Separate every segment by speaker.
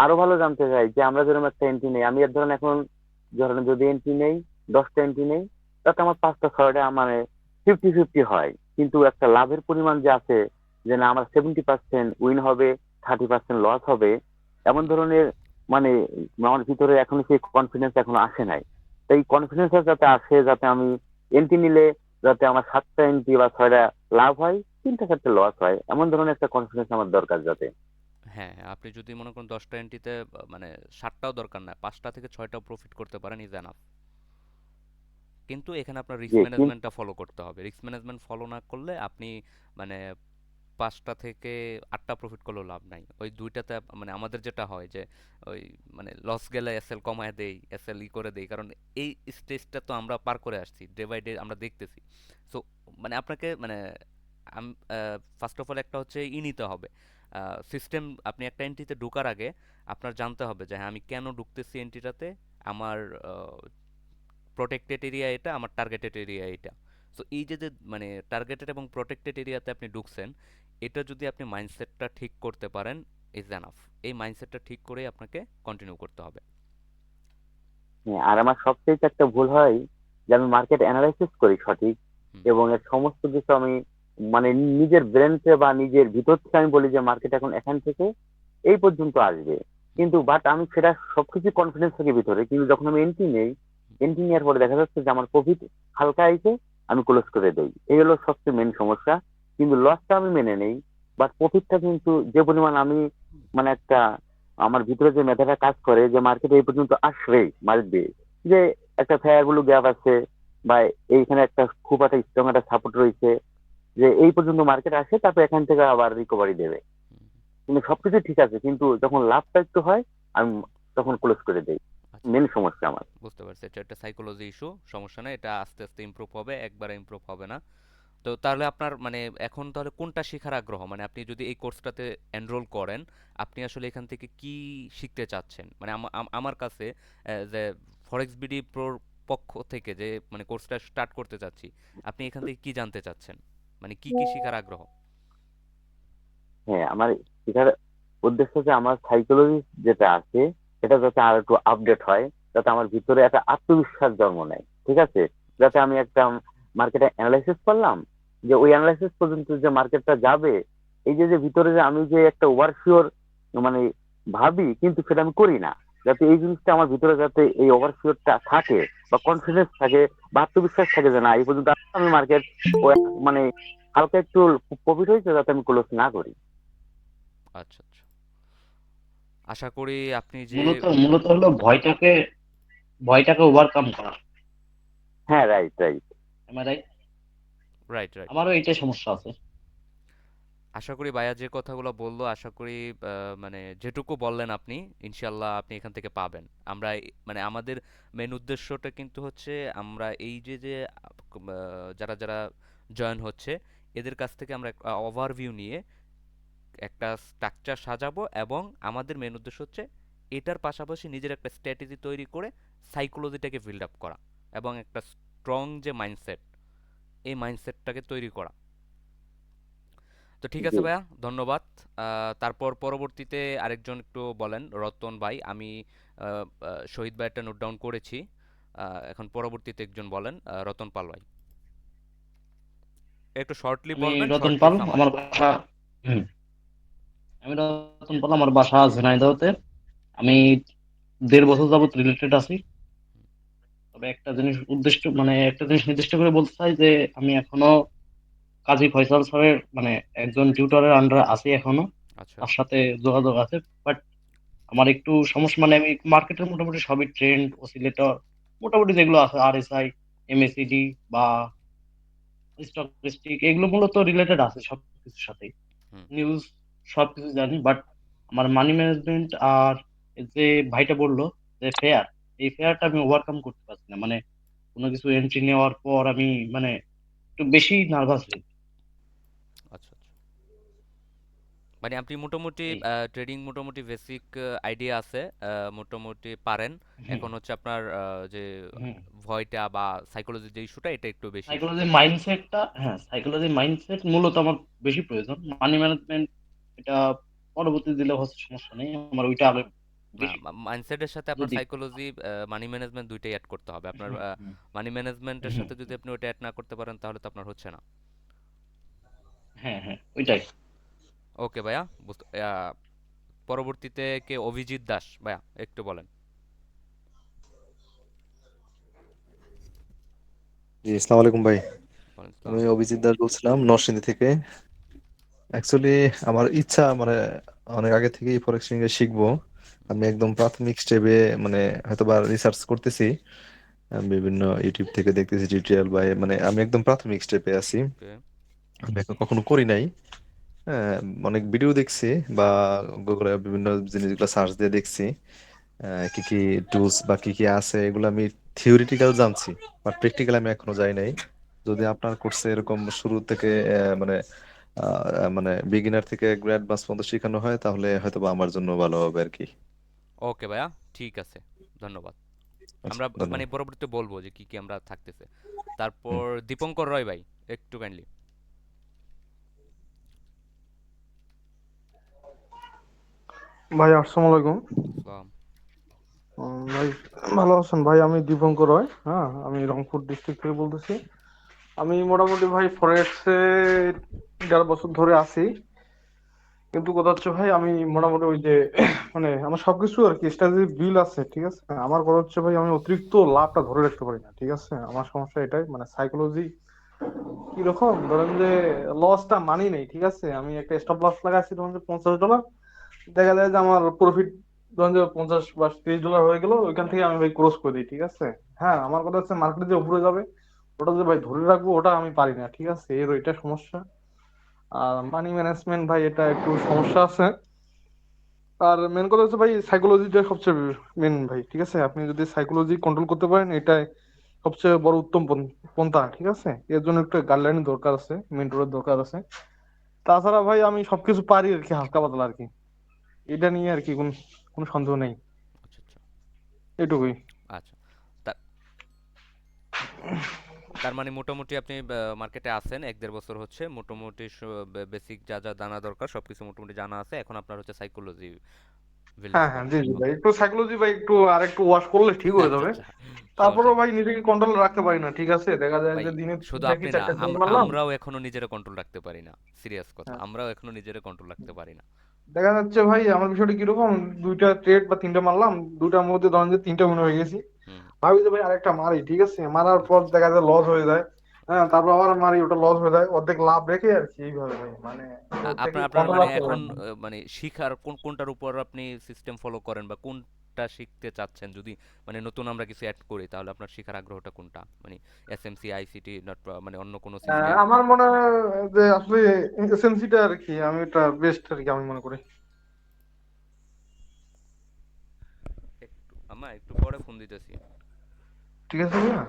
Speaker 1: আরো ভালো জানতে চাই যে আমরা যেরকম একটা এন্ট্রি নেই, আমি এর ধরেন এখন ধরেন যদি এন্ট্রি নেই, 10টা এন্ট্রি নেই, তাতে আমার 5টা 6টা মানে 50-50 হয়, কিন্তু একটা লাভের পরিমাণ যে আছে, যে না আমার 70% উইন হবে, 30% লস হবে, এমন ধরনের মানে আমার ভিতরে এখনো সেই কনফিডেন্স এখনো আসে নাই। তাই কনফিডেন্স যাতে আসে, যাতে আমি এন্ট্রি নিলে যাতে আমার 7টা এন্ট্রি বা 6টা লাভ হয়, 3টা 4টা লস হয়, এমন ধরনের একটা কনফিডেন্স আমার দরকার যাতে।
Speaker 2: হ্যাঁ, আপনি যদি মনে করেন 10টা এন্ট্রিতে মানে 7টাও দরকার না, 5টা থেকে 6টাও প্রফিট করতে পারেন ইজ এনাফ। কিন্তু এখানে আপনার রিস্ক
Speaker 1: যে কিন্তু
Speaker 2: ম্যানেজমেন্টটা ফলো করতে হবে। রিস্ক ম্যানেজমেন্ট ফলো না করলে আপনি মানে 5টা থেকে 8টা প্রফিট করলেও লাভ নাই। ওই 2টাতে মানে আমাদের যেটা হয় যে ওই মানে লস গেলে এসএল কমায় দেই, এসএল করে দেই। কারণ এই স্টেজটা তো আমরা পার করে আসছি। ডে বাই ডে আমরা দেখতেছি। সো মানে আপনাকে মানে আম ফার্স্ট অফ অল একটা হচ্ছে নিতে হবে। সিস্টেম আপনি একটা এন্ট্রিতে ঢোকার আগে আপনার জানতে হবে যে হ্যাঁ, আমি কেন ঢুকতেছি এন্ট্রিটাতে? আমার আ প্রটেক্টেড এরিয়া এটা, আমার টার্গেটেড এরিয়া এটা। সো এই যে মানে টার্গেটেড এবং প্রটেক্টেড এরিয়াতে আপনি ঢুকছেন, এটা যদি আপনি মাইন্ডসেটটা ঠিক করতে পারেন ইজ এনাফ। এই মাইন্ডসেটটা ঠিক করেই আপনাকে কন্টিনিউ করতে হবে।
Speaker 1: হ্যাঁ, আর আমার সবচেয়ে একটা ভুল হয় যে আমি মার্কেট অ্যানালাইসিস করি সঠিক,
Speaker 2: হুম,
Speaker 1: এবং এর সমস্ত কিছু আমি মানে নিজের ব্রেনকে বা নিজের ভিতর থেকে আমি বলি যে মার্কেট এখন এখান থেকে এই পর্যন্ত আসবে,
Speaker 2: হুম,
Speaker 1: কিন্তু বাট আমি সেটা সবকিছু কনফিডেন্স থাকি ভিতরে, কিন্তু যখন আমি এন্ট্রি নেই,
Speaker 2: হুম।
Speaker 1: এন্ট্রি নেওয়ার পরে দেখা যাচ্ছে যে আমার প্রফিট হালকা আইছে, আমি ক্লোজ করে দেই, এই হলো সবচেয়ে মেন সমস্যা। কিন্তু লসটা আমি মেনে নেই, বাট প্রফিটটা কিন্তু যে পরিমাণ আমি মানে একটা আমার ভিতরে যে মেধাটা কাজ করে যে মার্কেটে এই পর্যন্ত আসবেই, মারবে, যে একটা ফেয়ার গুলো গ্যাপ আছে, বা এইখানে একটা খুব একটা স্ট্রং একটা সাপোর্ট রয়েছে, যে এই পর্যন্ত মার্কেট আসে, তারপর এখান থেকে আবার রিকভারি দেবে। কিন্তু সবকিছু ঠিক আছে, কিন্তু যখন লাভটা একটু হয়, আমি তখন ক্লোজ করে দেই।
Speaker 2: আচ্ছা,
Speaker 1: মেন
Speaker 2: আচ্ছা।
Speaker 1: সমস্যা আমার।
Speaker 2: বুঝতে পারছি। এটা একটা সাইকোলজি ইস্যু। সমস্যা নাই। এটা আস্তে, আস্তে ইমপ্রুভ হবে। একবারে ইমপ্রুভ হবে না। তো তাহলে আপনার মানে এখন তাহলে কোনটা শেখার আগ্রহ? মানে আপনি যদি এই কোর্সটাতে এনরোল করেন, আপনি আসলে এখান থেকে কি শিখতে চাচ্ছেন? মানে আমার কাছে যে ফরেক্স বিডি প্রোর পক্ষ থেকে যে মানে কোর্সটা স্টার্ট করতে চাচ্ছি, আপনি এখান থেকে কি জানতে চাচ্ছেন? মানে কি শিখার আগ্রহ?
Speaker 1: হ্যাঁ, আমার শেখার উদ্দেশ্য যে আমার সাইকোলজি যেটা আছে, সেটা যাতে আর একটু আপডেট হয়, যাতে আমার ভিতরে একটা আত্মবিশ্বাস জন্ম নেয়, ঠিক আছে? যাতে
Speaker 2: আচ্ছা,
Speaker 1: আমি একটা মার্কেটে অ্যানালাইসিস করলাম, যে ওই অ্যানালাইসিস পর্যন্ত যে মার্কেটটা যাবে, এই যে যে ভিতরে যে আমি যে একটা ওভার শিওর মানে ভাবি, কিন্তু সেটা আমি করি না, যাতে এই জিনিসটা আমার ভিতরে যাতে এই ওভার শিওরটা থাকে, বা কনফিডেন্স থাকে, বা আত্মবিশ্বাস থাকে যে না এই পর্যন্ত আমি মার্কেট মানে হালকা একটু প্রফিট হয়েছে, যাতে আমি ক্লোজ না করি।
Speaker 2: আচ্ছা, আচ্ছা। আশা করি আপনি যে
Speaker 3: মূলত মূলত হলো ভয়টাকে ওভারকাম করা।
Speaker 1: হ্যাঁ, right, right.
Speaker 3: Am I right?
Speaker 2: Right, right.
Speaker 3: আমারও এইটাই সমস্যা আছে।
Speaker 2: আশা করি ভাইয়া যে কথাগুলো বললো, আশা করি মানে যেটুকু বললেন আপনি, ইনশাল্লাহ আপনি এখান থেকে পাবেন। আমরা মানে আমাদের মেন উদ্দেশ্যটা কিন্তু হচ্ছে আমরা এই যে যারা যারা জয়েন হচ্ছে, এদের কাছ থেকে আমরা ওভারভিউ নিয়ে একটা স্ট্রাকচার সাজাবো, এবং আমাদের মেন উদ্দেশ্য হচ্ছে এটার পাশাপাশি নিজের একটা স্ট্র্যাটেজি তৈরি করে সাইকোলজিটাকে বিল্ড আপ করা, এবং একটা স্ট্রং যে মাইন্ডসেট, এই মাইন্ডসেটটাকে তৈরি করা। তো ঠিক
Speaker 1: জি।
Speaker 2: আছে ভাইয়া, ধন্যবাদ। তারপর পরবর্তীতে আরেকজন একটু বলেন, রতন ভাই। আমি শহীদ ভাইয়েরটা নোট ডাউন করেছি। এখন পরবর্তীতে একজন বলেন, রতন পাল ভাই। একটু শর্টলি
Speaker 3: আমি
Speaker 2: বলবেন,
Speaker 3: রতন
Speaker 2: শর্টলি
Speaker 3: পাল, আমার
Speaker 2: সামারি।
Speaker 3: বাসা হুম, আমি রতন পাল, আমার বাসা ঝিনাইদহতে। আমি 1.5 বছর যাবত রিলেটেড আছি। তবে একটা জিনিস নির্দিষ্ট করে বলতে চাই যে আমি এখনো কাজী ফয়সাল স্যারের মানে একজন টিউটরের আন্ডারে আছি এখনো।
Speaker 2: আচ্ছা,
Speaker 3: তার সাথে যোগাযোগ আছে, বাট আমার একটু সমস্যা, মানে আমি মার্কেটের মোটামুটি সবই ট্রেন্ড, অসিলেটর, মোটামুটি যেগুলো আছে আরএসআই, এমএসিডি বা স্টকিস্টিক, এগুলো মূলত রিলেটেড আছে সবকিছুর সাথেই।
Speaker 2: হুম।
Speaker 3: নিউজ সবকিছু জানি, বাট আমার মানি ম্যানেজমেন্ট আর এই যে ভাইটা বললো যে ফেয়ার, এই ফেয়ারটা আমি ওভারকাম করতে পারছি না। মানে কোনো কিছু এন্ট্রি নেওয়ার পর আমি মানে একটু বেশি নার্ভাস হই।
Speaker 2: আচ্ছা, আচ্ছা। মানে আপনি মোটামুটি
Speaker 3: এই
Speaker 2: ট্রেডিং মোটামুটি বেসিক আইডিয়া আছে, মোটামুটি পারেন।
Speaker 3: হুম
Speaker 2: এখন হচ্ছে আপনার যে
Speaker 3: হুম
Speaker 2: ভয়টা বা সাইকোলজির যে ইস্যুটা, এটা একটু বেশি ইস্যু,
Speaker 3: সাইকোলজি
Speaker 2: তাই তো?
Speaker 3: মাইন্ডসেটটা, হ্যাঁ সাইকোলজি মাইন্ডসেট মূলত আমার বেশি প্রয়োজন। মানি ম্যানেজমেন্ট এটা পরবর্তী দিলে হচ্ছে সমস্যা নেই, আমার ওইটা আগে
Speaker 2: না, মাইন্ডসেটের সাথে আপনার
Speaker 3: যদি
Speaker 2: সাইকোলজি, মানি ম্যানেজমেন্ট দুইটাই অ্যাড করতে হবে আপনার।
Speaker 3: হুম, হুম,
Speaker 2: মানি ম্যানেজমেন্টের
Speaker 3: হুম,
Speaker 2: সাথে যদি আপনি ওটা অ্যাড না করতে পারেন তাহলে তো আপনার হচ্ছে না।
Speaker 3: হ্যাঁ হ্যাঁ ওইটাই।
Speaker 2: ওকে ভাইয়া, পরবর্তীতে কে? অভিজিৎ দাস ভাইয়া, একটু বলেন।
Speaker 4: জি, আসসালামু আলাইকুম ভাই।
Speaker 2: বলেন
Speaker 4: আমি
Speaker 2: সালাম।
Speaker 4: অভিজিৎ দাস বলছিলাম নরসিংদী থেকে। অ্যাকচুয়ালি আমার ইচ্ছা মানে অনেক আগে থেকেই ফরেক্স ট্রেডিং শিখবো। আমি একদম প্রাথমিক স্টেপে মানে হয়তোবা রিসার্চ করতেছি, বিভিন্ন ইউটিউব থেকে দেখতেছি টিউটোরিয়াল বা মানে আমি একদম প্রাথমিক স্টেপে আছি।
Speaker 2: ওকে।
Speaker 4: আমি এখন কখনো করি নাই। হ্যাঁ, অনেক ভিডিও দেখছি বা গুগলে বিভিন্ন জিনিসগুলো সার্চ দিয়ে দেখছি, কি কি টুলস বা কি কি আছে এগুলো আমি থিওরিটিক্যাল জানছি, বাট প্র্যাকটিক্যাল আমি এখনো যাই নাই। যদি আপনার কোর্সে এরকম শুরু থেকে মানে মানে বিগিনার থেকে একবার অ্যাডভান্স পর্যন্ত শেখানো হয় তাহলে হয়তো বা আমার জন্য ভালো হবে আর কি।
Speaker 2: ওকে ভাইয়া, ঠিক আছে, ধন্যবাদ।
Speaker 4: আচ্ছা,
Speaker 2: আমরা মানে
Speaker 4: ধন্যবাদ।
Speaker 2: পরবর্তীতে বলবো যে কি কি আমরা থাকতেছে।
Speaker 4: হুম।
Speaker 2: তারপর দীপঙ্কর রয় ভাই, একটু কাইন্ডলি।
Speaker 5: ভাই আসসালামু আলাইকুম।
Speaker 2: আসসালাম।
Speaker 5: ভাই ভালো আছেন? ভাই আমি দীপঙ্কর রয়, হ্যাঁ আমি রংপুর ডিস্ট্রিক্ট থেকে বলতেছি। আমি মোটামুটি ভাই ফরেক্সে 11 বছর ধরে আছি। কিন্তু কথা হচ্ছে ভাই আমি মোটামুটি ওই যে মানে আমার সবকিছু আর কি স্ট্র্যাটেজি বিল আছে, ঠিক আছে। আমার কথা হচ্ছে ভাই আমি অতিরিক্ত লাভটা ধরে রাখতে পারি না, ঠিক আছে। আমার সমস্যা এটাই, মানে সাইকোলজি কিরকম ধরেন যে লসটা মানি নেই, ঠিক আছে। আমি একটা স্টপ লস লাগাইছি ধরেন যে $50, দেখা যায় যে আমার প্রফিট ধরেন যে 50 বা 30 ডলার হয়ে গেল, ওইখান থেকে আমি ভাই ক্রস করে দিই, ঠিক আছে। হ্যাঁ আমার কথা হচ্ছে মার্কেটে যে উপরে যাবে ওটা যে ভাই ধরে রাখবো ওটা আমি পারি না, ঠিক আছে। এর ওইটা সমস্যা। আর মানি ম্যানেজমেন্ট ভাই এটা একটু সমস্যা আছে। আর মেন কথা হচ্ছে ভাই সাইকোলজিটা সবচেয়ে মেন ভাই, ঠিক আছে। আপনি যদি সাইকোলজি কন্ট্রোল করতে পারেন এটাই সবচেয়ে বড় উত্তম পন্থা, ঠিক আছে। এর জন্য একটা গাইডলাইন দরকার আছে, মেন্টরের দরকার আছে। তাছাড়া ভাই আমি সবকিছু পারি আর কি, হালকা পাতলা আর কি। এটা নিয়ে আর কি কোনো সন্দেহ নেই।
Speaker 2: আচ্ছা আচ্ছা।
Speaker 5: এটুকুই।
Speaker 2: আচ্ছা, তার তার মানে মোটামুটি আপনি মার্কেটে আছেন 1-1.5 বছর হচ্ছে, মোটামুটি বেসিক যা যা জানা দরকার সবকিছু মোটামুটি জানা আছে। এখন আপনার হচ্ছে সাইকোলজি বিল্ড
Speaker 5: হ্যাঁ হ্যাঁ
Speaker 2: করা।
Speaker 5: জি জি ভাই,
Speaker 2: ওকে।
Speaker 5: একটু সাইকোলজি ভাই একটু আর একটু ওয়াশ করলে ঠিক হয়ে
Speaker 2: আচ্ছা
Speaker 5: যাবে।
Speaker 2: আচ্ছা, সমস্যা
Speaker 5: তারপরেও
Speaker 2: নেই
Speaker 5: ভাই নিজেকে কন্ট্রোল রাখতে পারি না, ঠিক আছে। দেখা যায়
Speaker 2: ভাই।
Speaker 5: যে দিনে
Speaker 2: শুধু
Speaker 5: তিনটা কি
Speaker 2: আপনি না,
Speaker 5: চারটা ট্রেড মারলাম।
Speaker 2: আমরাও এখনো নিজেরা কন্ট্রোল রাখতে পারি না। সিরিয়াস কথা,
Speaker 5: হ্যাঁ,
Speaker 2: আমরাও এখনো নিজেরা কন্ট্রোল রাখতে পারি না।
Speaker 5: দেখা যাচ্ছে ভাই আমার বিষয়টা কিরকম, দুইটা ট্রেড বা তিনটা মারলাম, দুটার মধ্যে ধরেন যে তিনটা উইন হয়ে গেছি,
Speaker 2: হুম।
Speaker 5: ভাবি যে ভাই আরেকটা মারি, ঠিক আছে। মারার
Speaker 2: আচ্ছা
Speaker 5: পর
Speaker 2: আচ্ছা।
Speaker 5: দেখা যায় লস হয়ে যায়। হ্যাঁ তারপর আবার মারি, ওটা লস হয়ে যায়, অর্ধেক লাভ রেখে আর কি, এইভাবে ভাই মানে ওটাকে
Speaker 2: আপনার আপনার
Speaker 5: কন্ট্রোল
Speaker 2: মানে
Speaker 5: রাখতে
Speaker 2: এখন
Speaker 5: পারেন না।
Speaker 2: মানে শিখার কোনটার উপর আপনি সিস্টেম ফলো করেন, বা কোনটা শিখতে চাচ্ছেন? যদি মানে নতুন আমরা কিছু অ্যাড করি তাহলে আপনার শিখার আগ্রহটা কোনটা? মানে এসএমসি, আইসিটি, নট মানে অন্য কোনো সিস্টেম?
Speaker 5: আমার মনে হয় যে আসলে এসএনসিটা আর কি, আমি এটা বেস্ট আর কি আমি মনে করি।
Speaker 2: একটু একটু পরে ফোন দিতেছি।
Speaker 5: ঠিক আছে ভাইয়া।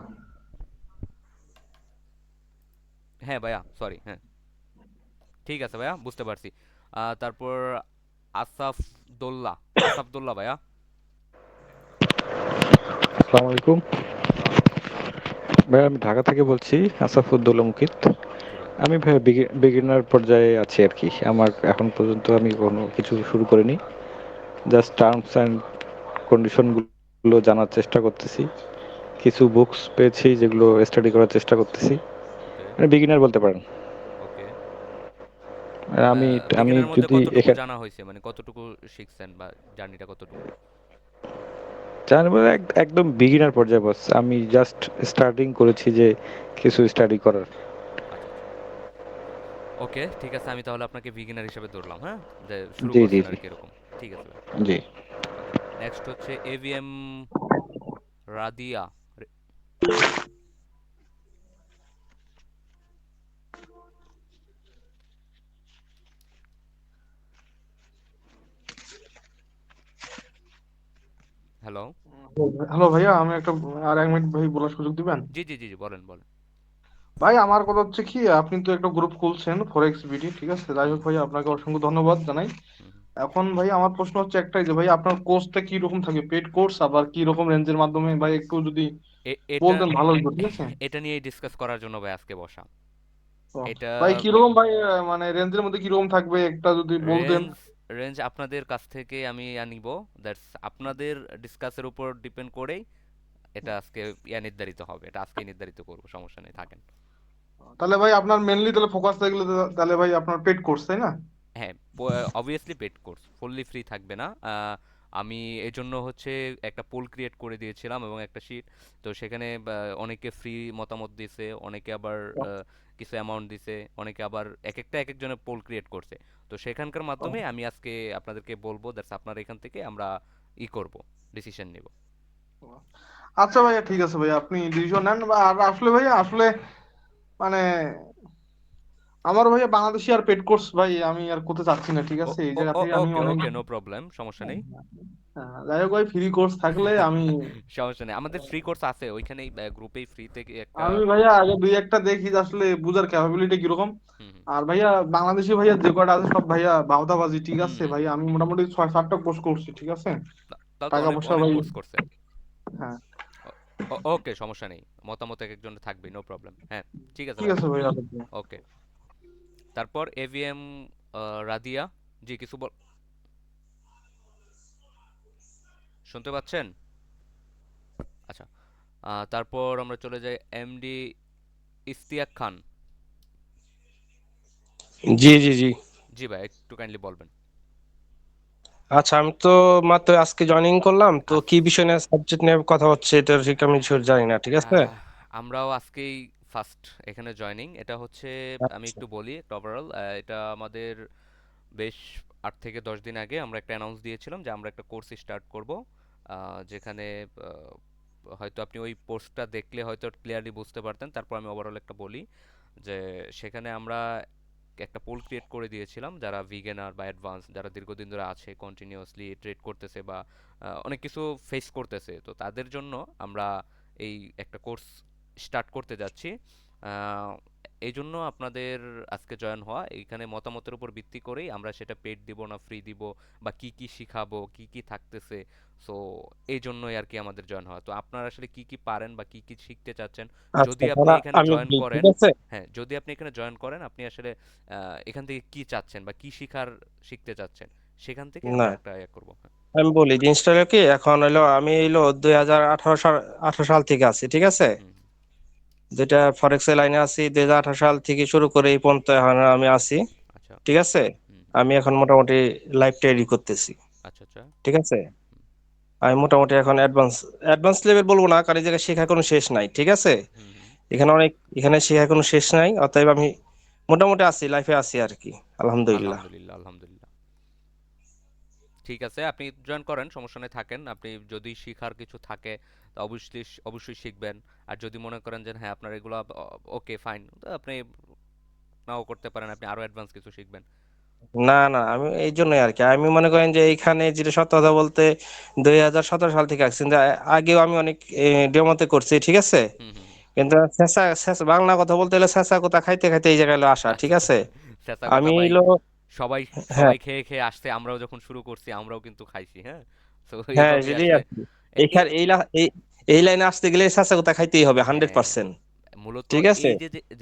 Speaker 2: হ্যাঁ ভাইয়া, সরি, হ্যাঁ। ঠিক আছে ভাইয়া, বুঝতে পারছি। তারপর আসাফ দোল্লা, আসাফ দোল্লা ভাইয়া।
Speaker 6: আসসালামু আলাইকুম
Speaker 2: সালাম।
Speaker 6: ভাই, আমি ঢাকা থেকে বলছি, আসাফুদ্দৌলা মুকিত।
Speaker 2: জি ভাই।
Speaker 6: আমি ভাই বিগিনার পর্যায়ে আছি আর কি। আমার এখন পর্যন্ত আমি কোনো কিছু শুরু করিনি, জাস্ট টার্মস অ্যান্ড কন্ডিশনগুলো জানার চেষ্টা করতেছি। কিছু বুকস পেয়েছি যেগুলো স্টাডি করার চেষ্টা করতেছি।
Speaker 2: ওকে।
Speaker 6: মানে বিগিনার বলতে পারেন।
Speaker 2: ওকে।
Speaker 6: আর আমি আমি
Speaker 2: বিগিনার মধ্যে
Speaker 6: যদি
Speaker 2: কতটুকু
Speaker 6: এখানে
Speaker 2: জানা হয়েছে, মানে কতটুকু শিখছেন, বা জার্নিটা কতটুকু?
Speaker 6: জানবো একদম বিগিনার পর্যায়ে বস, আমি জাস্ট স্টার্টিং করেছি যে কিছু স্টাডি করার।
Speaker 2: আচ্ছা আচ্ছা। ওকে, ঠিক আছে, আমি তাহলে আপনাকে বিগিনার হিসেবে ধরলাম, হ্যাঁ, যে শুরু
Speaker 6: জি জি
Speaker 2: করছেন আর
Speaker 6: জি
Speaker 2: কি এরকম। ঠিক আছে ভাই।
Speaker 6: জি।
Speaker 2: ওকে, নেক্সট হচ্ছে এভিএম রাদিয়া। হ্যালো।
Speaker 5: হ্যালো ভাইয়া, আমি একটা আর 1 মিনিট ভাই বলার সুযোগ দিবেন?
Speaker 2: জি জি জি জি, বলেন বলেন।
Speaker 5: ভাই আমার কথা হচ্ছে কি, আপনি তো একটা গ্রুপ খুলছেন ফরেক্স বিডি, ঠিক আছে। যাই
Speaker 2: হুম
Speaker 5: হোক ভাই, আপনাকে অসংখ্য ধন্যবাদ জানাই।
Speaker 2: হুম হুম।
Speaker 5: এখন ভাই আমার প্রশ্ন হচ্ছে একটাই, যে ভাই আপনার কোর্সটা কি রকম থাকে, পেড কোর্স, আবার কি রকম রেঞ্জের মাধ্যমে, ভাই একটু যদি
Speaker 2: এটা
Speaker 5: বলতেন ভালো হতো, ঠিক আছে।
Speaker 2: এটা নিয়ে ডিসকাস করার জন্য ভাই আজকে বসা।
Speaker 5: তো
Speaker 2: এটা
Speaker 5: ভাই কিরকম ভাই, মানে রেঞ্জের মধ্যে কিরকম থাকবে একটা যদি বলতেন।
Speaker 2: রেঞ্জ রেঞ্জ আপনাদের কাছ থেকে আমি নিব, দ্যাটস আপনাদের ডিসকাসের উপর ডিপেন্ড করেই এটা আজকে নির্ধারিত হবে, এটা আজকেই নির্ধারিত করব, সমস্যা নেই, থাকেন।
Speaker 5: তাহলে ভাই আপনার মেনলি তাহলে ফোকাস থাকলে তাহলে ভাই আপনার পেড কোর্স তাই না?
Speaker 2: হ্যাঁ, obviously paid course fully free থাকবে না। আমি এই জন্য হচ্ছে একটা পোল ক্রিয়েট করে দিয়েছিলাম এবং একটা শিট, তো সেখানে অনেকে ফ্রি মতামত দিছে, অনেকে আবার কিছু অ্যামাউন্ট দিছে, অনেকে আবার এক একজনের পোল ক্রিয়েট করছে। তো সেখানকার মাধ্যমে আমি আজকে আপনাদেরকে বলবো, দ্যাটস আপনার এখান থেকে আমরা করব, ডিসিশন নিব।
Speaker 5: আচ্ছা ভাইয়া ঠিক আছে ভাইয়া, আপনি ডিসিশন নেন। আর আসলে ভাইয়া আসলে মানে আমার ভাইয়া বাংলাদেশি আর পেড কোর্স ভাই আমি আর করতে চাচ্ছি না, ঠিক
Speaker 2: ও
Speaker 5: আছে? এই
Speaker 2: ও
Speaker 5: জায়গা
Speaker 2: ও
Speaker 5: থেকে আমি
Speaker 2: ওকে
Speaker 5: অনেক
Speaker 2: ওকে, নো প্রবলেম, সমস্যা নেই।
Speaker 5: যাই হোক ভাই, ফ্রি কোর্স থাকলে আমি
Speaker 2: সমস্যা নেই, আমাদের ফ্রি কোর্স আছে ওইখানেই, গ্রুপেই ফ্রি থেকে একটা।
Speaker 5: আমি ভাইয়া আগে দুই একটা দেখি যে আসলে বুঝার ক্যাপাবিলিটি কিরকম।
Speaker 2: হুম হুম
Speaker 5: আর ভাইয়া বাংলাদেশি ভাইয়া যে কটা আছে সব ভাইয়া বাউতাবাজি, ঠিক
Speaker 2: হুম
Speaker 5: আছে
Speaker 2: হুম।
Speaker 5: ভাইয়া? আমি মোটামুটি 6-7টা কোর্স করছি, ঠিক আছে?
Speaker 2: তাও তো
Speaker 5: টাকা
Speaker 2: অনেক
Speaker 5: পয়সা
Speaker 2: অনেক
Speaker 5: ভাই,
Speaker 2: কোর্স করছেন।
Speaker 5: হ্যাঁ
Speaker 2: ওকে, সমস্যা নেই, মতামত এক একজনের থাকবে, নো প্রবলেম। হ্যাঁ, ঠিক আছে
Speaker 5: ঠিক
Speaker 2: ভাই।
Speaker 5: আছে ভাইয়া।
Speaker 2: ওকে, তারপর এভিএম রাদিয়া, জি কিছু শুনতে পাচ্ছেন? আচ্ছা, তারপর আমরা চলে যাই এমডি ইশতিয়াক খান।
Speaker 7: জি জি জি।
Speaker 2: জি ভাই, একটু কাইন্ডলি বলবেন।
Speaker 7: আচ্ছা, আমি তো মাত্র আজকে জয়েনিং করলাম, তো
Speaker 2: আস
Speaker 7: কি বিষয় নিয়ে সাবজেক্ট নিয়ে কথা হচ্ছে এটা ঠিক আমি sure জানি না, ঠিক আছে?
Speaker 2: আহ, আমরাও আজকেই ফার্স্ট এখানে জয়েনিং, এটা হচ্ছে, আমি
Speaker 7: আচ্ছা
Speaker 2: একটু বলি একটা ওভারঅল। এটা আমাদের বেশ 8 থেকে 10 দিন আগে আমরা একটা অ্যানাউন্স দিয়েছিলাম যে আমরা একটা কোর্স স্টার্ট করব, যেখানে হয়তো আপনি ওই পোস্টটা দেখলে হয়তো ক্লিয়ারলি বুঝতে পারতেন। তারপর আমি ওভারঅল একটা বলি যে সেখানে আমরা একটা পোল ক্রিয়েট করে দিয়েছিলাম, যারা ভিগানার বা অ্যাডভান্স, যারা দীর্ঘদিন ধরে আছে কন্টিনিউয়াসলি ট্রেড করতেছে বা অনেক কিছু ফেস করতেছে, তো তাদের জন্য আমরা এই একটা কোর্স স্টার্ট করতে যাচ্ছি। আহ, এই জন্য আপনাদের আজকে জয়েন হওয়া, এইখানে মতামতের উপর ভিত্তি করেই আমরা সেটা পেড দিব না ফ্রি দিব, বা কি কি শিখাবো, কি কি থাকতেছে। সো এই জন্যই আর কি আমাদের জয়েন হওয়া। তো আপনারা আসলে কি কি পারেন বা কি কি শিখতে চাচ্ছেন,
Speaker 7: আচ্ছা,
Speaker 2: যদি আপনি
Speaker 7: তাহলে
Speaker 2: এখানে
Speaker 7: আমি
Speaker 2: জয়েন
Speaker 7: বলি, ঠিক
Speaker 2: করেন,
Speaker 7: আছে?
Speaker 2: হ্যাঁ যদি আপনি এখানে জয়েন করেন, আপনি আসলে এখান থেকে কি চাচ্ছেন বা কি শিখতে চাচ্ছেন, সেখান থেকে
Speaker 7: না,
Speaker 2: আমরা একটা করবো। হ্যাঁ।
Speaker 7: আমি বলি জিনিসটা হলো কি, এখন হলো আমি 2018 সাল থেকে আছি, ঠিক আছে?
Speaker 2: হুম হুম,
Speaker 7: যেটা ফরেক্স লাইনে আছি 2018 সাল থেকে শুরু করে এই পর্যন্ত এখন আমি আছি,
Speaker 2: আচ্ছা।
Speaker 7: ঠিক আছে?
Speaker 2: হুম,
Speaker 7: আমি এখন মোটামুটি লাইফ ট্রেডই করতেছি,
Speaker 2: আচ্ছা আচ্ছা।
Speaker 7: ঠিক আছে?
Speaker 2: হুম
Speaker 7: আমি মোটামুটি এখন অ্যাডভান্স অ্যাডভান্স লেভেল বলবো না, কারণ এই জায়গায় শেখার কোনো শেষ নাই, ঠিক আছে?
Speaker 2: হুম হুম।
Speaker 7: এখানে অনেক, এখানে শেখার কোনো শেষ নাই, অতএব আমি মোটামুটি আছি, লাইফে আছি আর কি, আলহামদুলিল্লাহ।
Speaker 2: আলহামদুলিল্লাহ আলহামদুলিল্লাহ। ঠিক আছে, আপনি জয়েন করেন, সমস্যা নেই, থাকেন। আপনি যদি শিখার কিছু থাকে তা অবশ্যই অবশ্যই শিখবেন। আর যদি মনে করেন যে হ্যাঁ আপনার এগুলো ওকে ফাইন, আপনি নাও করতে পারেন, আপনি আরো অ্যাডভান্স কিছু শিখবেন।
Speaker 7: না না, আমি এই জন্যই আর কি, আমি মনে করেন যে এইখানে যেটা সত্য কথা বলতে 2017 সাল থেকে আসছি, কিন্তু আগেও আমি অনেক ডেমোতে করছি, ঠিক আছে?
Speaker 2: হুম হুম হুম।
Speaker 7: কিন্তু শেষা শেষ বাংলা কথা বলতে হলে শেষা কথা খাইতে খাইতে এই জায়গায় হলো আসা, ঠিক
Speaker 2: আচ্ছা,
Speaker 7: আছে?
Speaker 2: চেঁচা কথা
Speaker 7: আমি
Speaker 2: ভাই,
Speaker 7: এলো,
Speaker 2: সবাই
Speaker 7: হ্যাঁ
Speaker 2: সবাই খেয়ে খেয়ে আসছে, আমরাও যখন শুরু করছি আমরাও কিন্তু খাইছি, হ্যাঁ। তো
Speaker 7: হ্যাঁ,
Speaker 2: এইভাবেই
Speaker 7: সেটাই
Speaker 2: আসলে
Speaker 7: আর কি। এইখানে এই লাইনে আসতে গেলে শেষা কথা খাইতেই হবে হান্ড্রেড
Speaker 2: হ্যাঁ,
Speaker 7: পার্সেন্ট
Speaker 2: মূলত
Speaker 7: ঠিক আছে?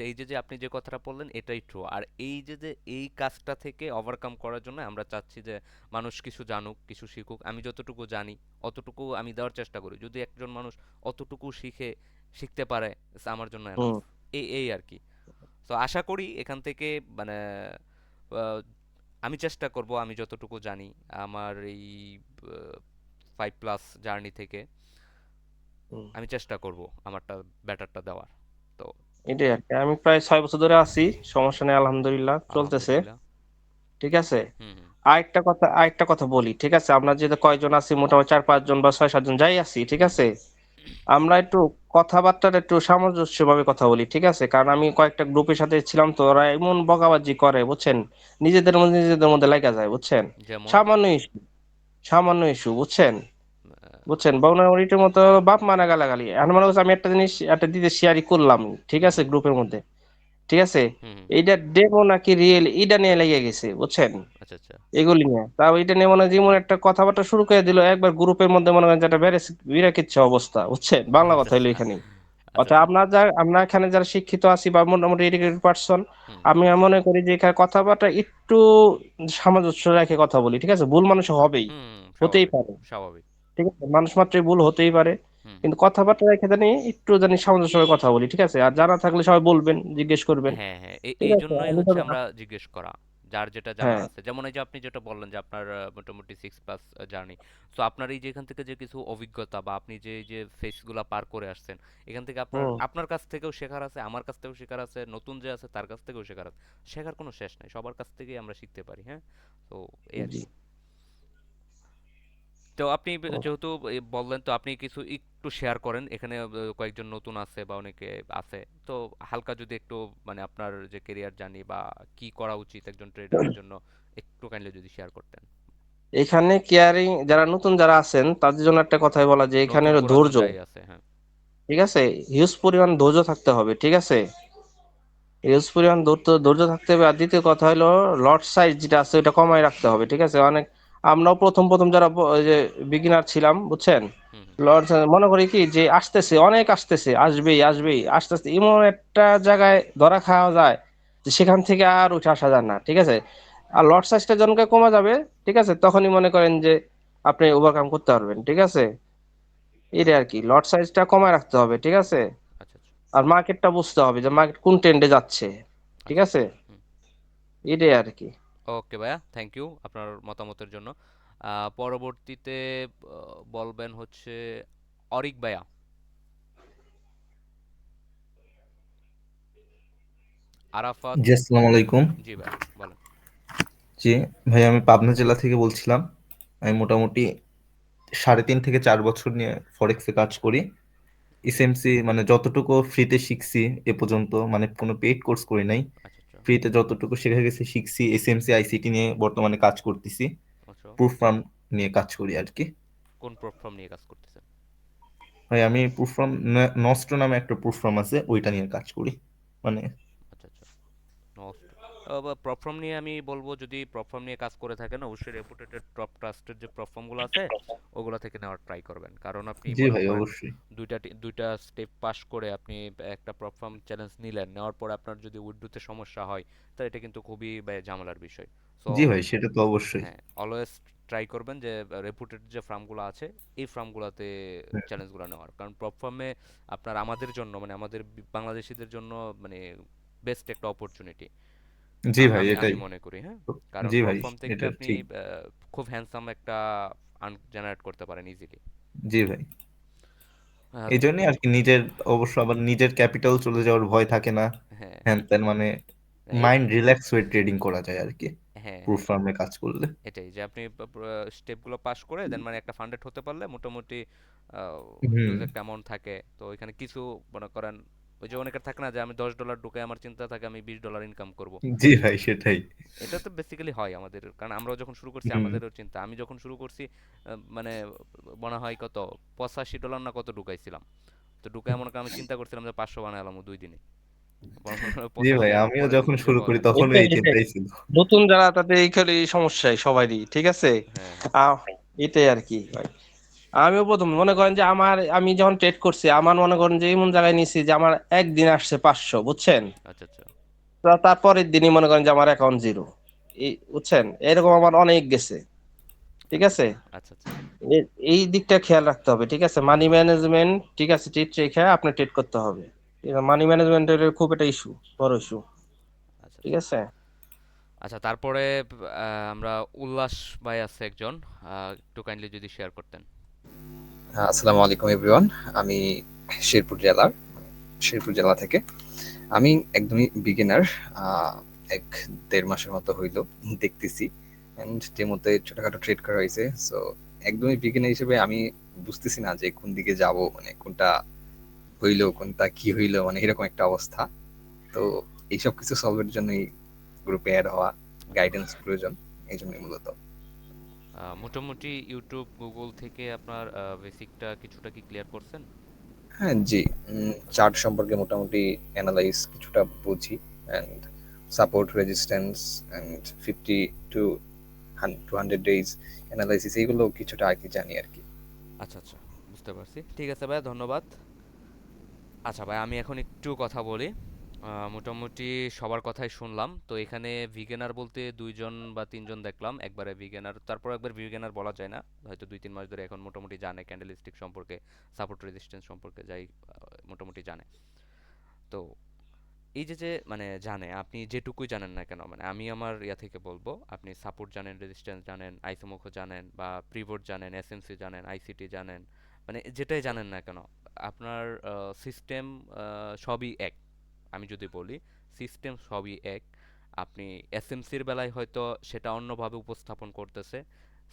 Speaker 2: এই যে আপনি যে কথাটা বললেন এটাই ট্রু। আর এই যে এই কাজটা থেকে ওভারকাম করার জন্য আমরা চাচ্ছি যে মানুষ কিছু জানুক, কিছু শিখুক। আমি যতটুকু জানি অতটুকু আমি দেওয়ার চেষ্টা করি। যদি একজন মানুষ অতটুকু শিখতে পারে, আমার জন্য এনাফ।
Speaker 7: হুম।
Speaker 2: এই আর কি। তো আশা করি এখান থেকে মানে আহ, আমি চেষ্টা করব আমি যতটুকু জানি আমার এই 5+ জার্নি থেকে
Speaker 7: হুম।
Speaker 2: আমি চেষ্টা করব আমারটা বেটারটা দেওয়ার। তো
Speaker 7: এটাই আর কি, আমি প্রায় 6 বছর ধরে আছি, সমস্যা নেই, আলহামদুলিল্লাহ চলতেছে,
Speaker 2: আলহামদুলিল্লাহ।
Speaker 7: ঠিক আছে?
Speaker 2: হুম হুম
Speaker 7: আরেকটা কথা বলি, ঠিক আছে? আমরা যে কয়জন আছি, মোটামুটি 4-5 জন বা 6-7 জন যাই আছি, ঠিক
Speaker 2: হুম
Speaker 7: আছে?
Speaker 2: হুম
Speaker 7: আমরা একটু কথাবার্তাটা একটু সামঞ্জস্যভাবে কথা বলি, ঠিক আছে? কারণ আমি কয়েকটা গ্রুপের সাথে ছিলাম, তো ওরা এমন বকাবাজি করে, বুঝছেন? নিজেদের মধ্যে লাগা যায়, বুঝছেন?
Speaker 2: যেমন
Speaker 7: সামান্য ইস্যু, সামান্য ইস্যু, বুঝছেন? বুঝছেন, বগুড়ার মতো বাপ মানা গালাগালি। এখন মনে করছে আমি একটা জিনিস একটা দিতে শেয়ারই করলাম, ঠিক
Speaker 2: হুম
Speaker 7: আছে, গ্রুপের মধ্যে, ঠিক আছে?
Speaker 2: হুম হুম,
Speaker 7: এইটা ডেমো নাকি রিয়েল এটা নিয়ে লেগে গেছে, বুঝছেন?
Speaker 2: আচ্ছা আচ্ছা।
Speaker 7: এগুলি নিয়ে তাও এটা নিয়ে মনে হয় যেমন একটা কথাবার্তা শুরু করে দিল একবার গ্রুপের মধ্যে, মনে করেন যে একটা বিরাকিচ্ছা অবস্থা, বুঝছেন? বাংলা
Speaker 2: আচ্ছা
Speaker 7: কথা হইলো
Speaker 2: আচ্ছা।
Speaker 7: এখানে,
Speaker 2: আচ্ছা
Speaker 7: অর্থাৎ
Speaker 2: আচ্ছা।
Speaker 7: আমরা এখানে যারা শিক্ষিত আছি বা মোটামুটি এডুকেটেড পার্সন,
Speaker 2: হুম
Speaker 7: আমি মনে করি যে এখানে কথাবার্তা একটু সামঞ্জস্য রেখে কথা বলি, ঠিক আছে? ভুল মানুষ হবেই,
Speaker 2: হুম,
Speaker 7: হতেই
Speaker 2: স্বাভাবিক
Speaker 7: পারে,
Speaker 2: স্বাভাবিক।
Speaker 7: ঠিক আছে? মানুষ মাত্রই ভুল হতেই পারে,
Speaker 2: হুম হুম।
Speaker 7: কিন্তু কথাবার্তা রেখে জানি একটু জানি সামঞ্জস্য কথা বলি, ঠিক আছে? আর জানা থাকলে সবাই বলবেন, জিজ্ঞেস করবেন,
Speaker 2: হ্যাঁ হ্যাঁ,
Speaker 7: ঠিক
Speaker 2: এই
Speaker 7: আছে?
Speaker 2: জন্যই
Speaker 7: আমি
Speaker 2: হচ্ছে
Speaker 7: ধরো
Speaker 2: আমরা জিজ্ঞেস করা, যার যেটা জানার
Speaker 7: হ্যাঁ
Speaker 2: আছে। যেমন এই যে আপনি যেটা বললেন যে আপনার মোটামুটি 6+ জার্নি, তো আপনার এই যে এখান থেকে যে কিছু অভিজ্ঞতা বা আপনি যে এই যে ফেসগুলা পার করে আসছেন, এখান থেকে আপনার
Speaker 7: হুম
Speaker 2: আপনার কাছ থেকেও শেখার আছে, আমার কাছ থেকেও শেখার আছে, নতুন যে আছে তার কাছ থেকেও শেখার আছে। শেখার কোনো শেষ নাই, সবার কাছ থেকেই আমরা শিখতে পারি। হ্যাঁ, তো এই আর
Speaker 7: জি
Speaker 2: কি। তো আপনি যেহেতু বললেন, তো আপনি কিছু একটু শেয়ার করেন এখানে। কয়েকজন নতুন আছে বা অনেকে আছে, তো হালকা যদি একটু মানে আপনার যে কেরিয়ার জার্নি বা কি করা উচিত একজন ট্রেডারের জন্য একটু কাইন্ডলি যদি শেয়ার করতেন।
Speaker 7: এখানে কেয়ারিং যারা নতুন যারা আছেন তাদের জন্য একটা কথাই বলা যে এখানে
Speaker 2: নতুন
Speaker 7: হলো
Speaker 2: পুরাতন
Speaker 7: ধৈর্য,
Speaker 2: যাই আছে, হ্যাঁ।
Speaker 7: ঠিক আছে? হিউজ পরিমাণ ধৈর্য থাকতে হবে, ঠিক আছে? হিউজ পরিমাণ ধৈর্য থাকতে হবে। আর দ্বিতীয় কথা হলো লট সাইজ যেটা আছে ওটা কমায় রাখতে হবে, ঠিক আছে? অনেক আমরাও প্রথম প্রথম যারা ওই যে বিগিনার ছিলাম, বুঝছেন,
Speaker 2: হুম হুম।
Speaker 7: লট মনে করি কি যে আসতেছে, অনেক আসতেছে, আসবেই আসবেই, আস্তে আস্তে এমন একটা জায়গায় ধরা খাওয়া যায় যে সেখান থেকে আর উঠে আসা যায় না, ঠিক আছে? আর লট সাইজটা জনকে কমা যাবে, ঠিক আছে, তখনই মনে করেন যে আপনি ওভারকাম করতে পারবেন, ঠিক আছে? এটাই আর কি, লট সাইজটা কমায় রাখতে হবে, ঠিক আছে?
Speaker 2: আচ্ছা আচ্ছা।
Speaker 7: আর মার্কেটটা বুঝতে হবে যে মার্কেট কোন ট্রেন্ডে যাচ্ছে, ঠিক
Speaker 2: আচ্ছা
Speaker 7: আছে?
Speaker 2: আচ্ছা। হুম।
Speaker 7: এটাই আর কি।
Speaker 2: ওকে ভাইয়া, থ্যাংক ইউ আপনার মতামতের জন্য। পরবর্তীতে বলবেন হচ্ছে অরিক ভাইয়া। আরাফাত।
Speaker 8: জি আসসালামু আলাইকুম।
Speaker 2: জি ভাইয়া, বলেন।
Speaker 8: জি ভাই, আমি পাবনা জেলা থেকে বলছিলাম। আমি মোটামুটি 3.5 থেকে 4 বছর নিয়ে ফরেক্সে কাজ করি। এসএমসি মানে যতটুকু ফ্রিতে শিখছি এ পর্যন্ত, মানে কোনো পেইড কোর্স করি নাই।
Speaker 2: আচ্ছা আচ্ছা।
Speaker 8: ফ্রিতে যতটুকু শেখা গেছে শিখছি। এসএমসি আইসিটি নিয়ে বর্তমানে কাজ করতেছি।
Speaker 2: আচ্ছা।
Speaker 8: প্রুফ ফার্ম নিয়ে কাজ করি আর কি।
Speaker 2: কোন প্ল্যাটফর্ম নিয়ে কাজ করতেছেন?
Speaker 8: ভাই আমি প্রুফ ফার্ম, নস্ট্রো নামে একটা প্রুফ ফার্ম আছে, ওইটা নিয়ে কাজ করি। মানে
Speaker 2: আচ্ছা আচ্ছা। নষ্ট প্ল্যাটফর্ম নিয়ে আমি বলবো, যদি প্ল্যাটফর্ম নিয়ে কাজ করে থাকেন অবশ্যই রেপুটেটেড টপ ট্রাস্টেড যে প্ল্যাটফর্মগুলো আছে ওগুলো থেকে নেওয়ার ট্রাই করবেন। কারণ আপনি
Speaker 8: জি
Speaker 2: মনে
Speaker 8: ভাই
Speaker 2: করেন
Speaker 8: অবশ্যই।
Speaker 2: দুইটা স্টেপ পাস করে আপনি একটা প্ল্যাটফর্ম চ্যালেঞ্জ নিলেন, নেওয়ার পর আপনার যদি উইথড্রোতে সমস্যা হয় তাহলে এটা কিন্তু খুবই ঝামেলার বিষয়। সো
Speaker 8: জি ভাই, সেটা তো অবশ্যই।
Speaker 2: হ্যাঁ, অলওয়েজ ট্রাই করবেন যে রেপুটেড যে ফার্মগুলো আছে এই ফার্মগুলোতে চ্যালেঞ্জগুলো নেওয়ার। কারণ প্ল্যাটফর্মে আপনার আমাদের জন্য মানে আমাদের বাংলাদেশিদের জন্য মানে বেস্ট একটা অপরচুনিটি
Speaker 8: জি ভাই
Speaker 2: আমি আমি
Speaker 8: এটাই।
Speaker 2: মনে করি। হ্যাঁ, কারণ
Speaker 8: জি ভাই,
Speaker 2: প্ল্যাটফর্ম থেকে
Speaker 8: এটা
Speaker 2: আপনি
Speaker 8: ঠিক।
Speaker 2: খুব হ্যান্ডসাম একটা আর্ন জেনারেট করতে পারেন ইজিলি।
Speaker 8: জি ভাই, এই জন্যই আর কি নিজের, অবশ্য আবার নিজের ক্যাপিটাল চলে যাওয়ার ভয় থাকে না।
Speaker 2: হ্যাঁ
Speaker 8: হ্যান ত্যান মানে
Speaker 2: এই
Speaker 8: মাইন্ড রিল্যাক্স হয়ে ট্রেডিং করা যায় আর কি
Speaker 2: হ্যাঁ
Speaker 8: প্রুফ
Speaker 2: হ্যাঁ,
Speaker 8: ফার্মে কাজ করলে।
Speaker 2: এটাই যে আপনি স্টেপগুলো পাস করে দেন মানে একটা ফান্ডেড হতে পারলে মোটামুটি
Speaker 8: হুম।
Speaker 2: হিউজ একটা অ্যামাউন্ট থাকে। তো এখানে কিছু মনে করেন ওই যে অনেকের থাকে না যে আমি $10 ঢুকে আমার চিন্তা থাকে আমি $20 ইনকাম করব।
Speaker 8: জি ভাই সেটাই।
Speaker 2: এটা তো বেসিক্যালি হয় আমাদের, কারণ আমরাও যখন শুরু করছি
Speaker 8: হুম।
Speaker 2: আমাদেরও চিন্তা। আমি যখন শুরু করছি মানে মনে হয় কত $85 না কত ঢুকাইছিলাম। তো ঢুকে মনে করেন আমি চিন্তা করছিলাম যে 500 বানালাম দুই দিনে।
Speaker 8: জি ভাই,
Speaker 2: 85
Speaker 8: আমিও
Speaker 2: পরের দিন
Speaker 8: যখন
Speaker 2: খুঁজে
Speaker 8: শুরু
Speaker 2: পাওয়া
Speaker 8: করি
Speaker 2: যায় না।
Speaker 8: তখনও এই
Speaker 7: এটাই
Speaker 8: চিন্তাই ছিল।
Speaker 7: নতুন যারা তাদের এই খালি সমস্যাই সবারই, ঠিক আছে?
Speaker 2: হ্যাঁ হ্যাঁ।
Speaker 7: আহ, এটাই আর কি ভাই। আমিও প্রথম মনে করেন যে আমি যখন ট্রেড করছি আমার মনে করেন যে এমন জায়গায় নিছি যে আমার একদিন আসছে 500, বুঝছেন?
Speaker 2: আচ্ছা আচ্ছা।
Speaker 7: তারপরের দিনই মনে করেন যে আমার অ্যাকাউন্ট জিরো, এই বুঝছেন, এরকম আমার অনেক গেছে, ঠিক
Speaker 2: আচ্ছা
Speaker 7: আছে?
Speaker 2: আচ্ছা। আচ্ছা
Speaker 7: এই দিকটা খেয়াল রাখতে হবে, ঠিক আছে? মানি ম্যানেজমেন্ট, ঠিক আছে, ট্রেড রেখে আপনি ট্রেড করতে হবে। মানি ম্যানেজমেন্টের খুব একটা ইস্যু, বড় ইস্যু,
Speaker 2: আচ্ছা।
Speaker 7: ঠিক আছে?
Speaker 2: আচ্ছা, তারপরে আমরা উল্লাস ভাই আছে একজন, একটু কাইন্ডলি যদি শেয়ার করতেন।
Speaker 9: আসসালামু আলাইকুম এভরিওয়ান। আমি শেরপুর জেলার শেরপুর জেলা থেকে। আমি একদমই বিগিনার। 1-1.5 মাসের মতো হইলো দেখতেছি, অ্যান্ড ডেমোতে ছোটখাটো ট্রেড করা হয়েছে। সো একদমই বিগিনার হিসেবে আমি বুঝতেছি না যে কোন দিকে যাব, মানে কোনটা হইলো কোনটা কি হইলো, মানে এরকম একটা অবস্থা। তো এইসব কিছু সলভের জন্যই গ্রুপে অ্যাড হওয়া,
Speaker 2: আচ্ছা
Speaker 9: গাইডেন্স প্রয়োজন, এই জন্যই মূলত।
Speaker 2: মোটামুটি ইউটিউব গুগল থেকে আপনার বেসিকটা কিছুটা কি ক্লিয়ার করছেন?
Speaker 9: হ্যাঁ, জি। চার্ট সম্পর্কে মোটামুটি অ্যানালাইজ কিছুটা বুঝি, and support, resistance and 50 to 200 days analysis এইগুলো কিছুটা আর কি জানি আর কি।
Speaker 2: আচ্ছা আচ্ছা, বুঝতে পারছি। ঠিক আছে ভাই, ধন্যবাদ। আচ্ছা ভাই, আমি এখন একটু কথা বলি। মোটামুটি সবার কথাই শুনলাম। তো এখানে ভিগেনার বলতে 2 জন বা 3 জন দেখলাম একবারে ভিগেনার, তারপর একবার ভিগেনার বলা যায় না, হয়তো 2-3 মাস ধরে এখন মোটামুটি জানে ক্যান্ডেলস্টিক সম্পর্কে, সাপোর্ট রেজিস্ট্যান্স সম্পর্কে যাই মোটামুটি জানে। তো এই যে যে মানে জানে, আপনি যেটুকুই জানেন না কেন, মানে আমি আমার ইয়া থেকে বলবো, আপনি সাপোর্ট জানেন, রেজিস্ট্যান্স জানেন, আইসোমোখো জানেন, বা প্রিবোর্ড জানেন, এসএমসি জানেন, আইসিটি জানেন, মানে যেটাই জানেন না কেন, আপনার সিস্টেম সবই এক। আমি যদি বলি সিস্টেম সবই এক। আপনি এসএমসির বেলায় হয়তো সেটা অন্যভাবে উপস্থাপন করতেছে,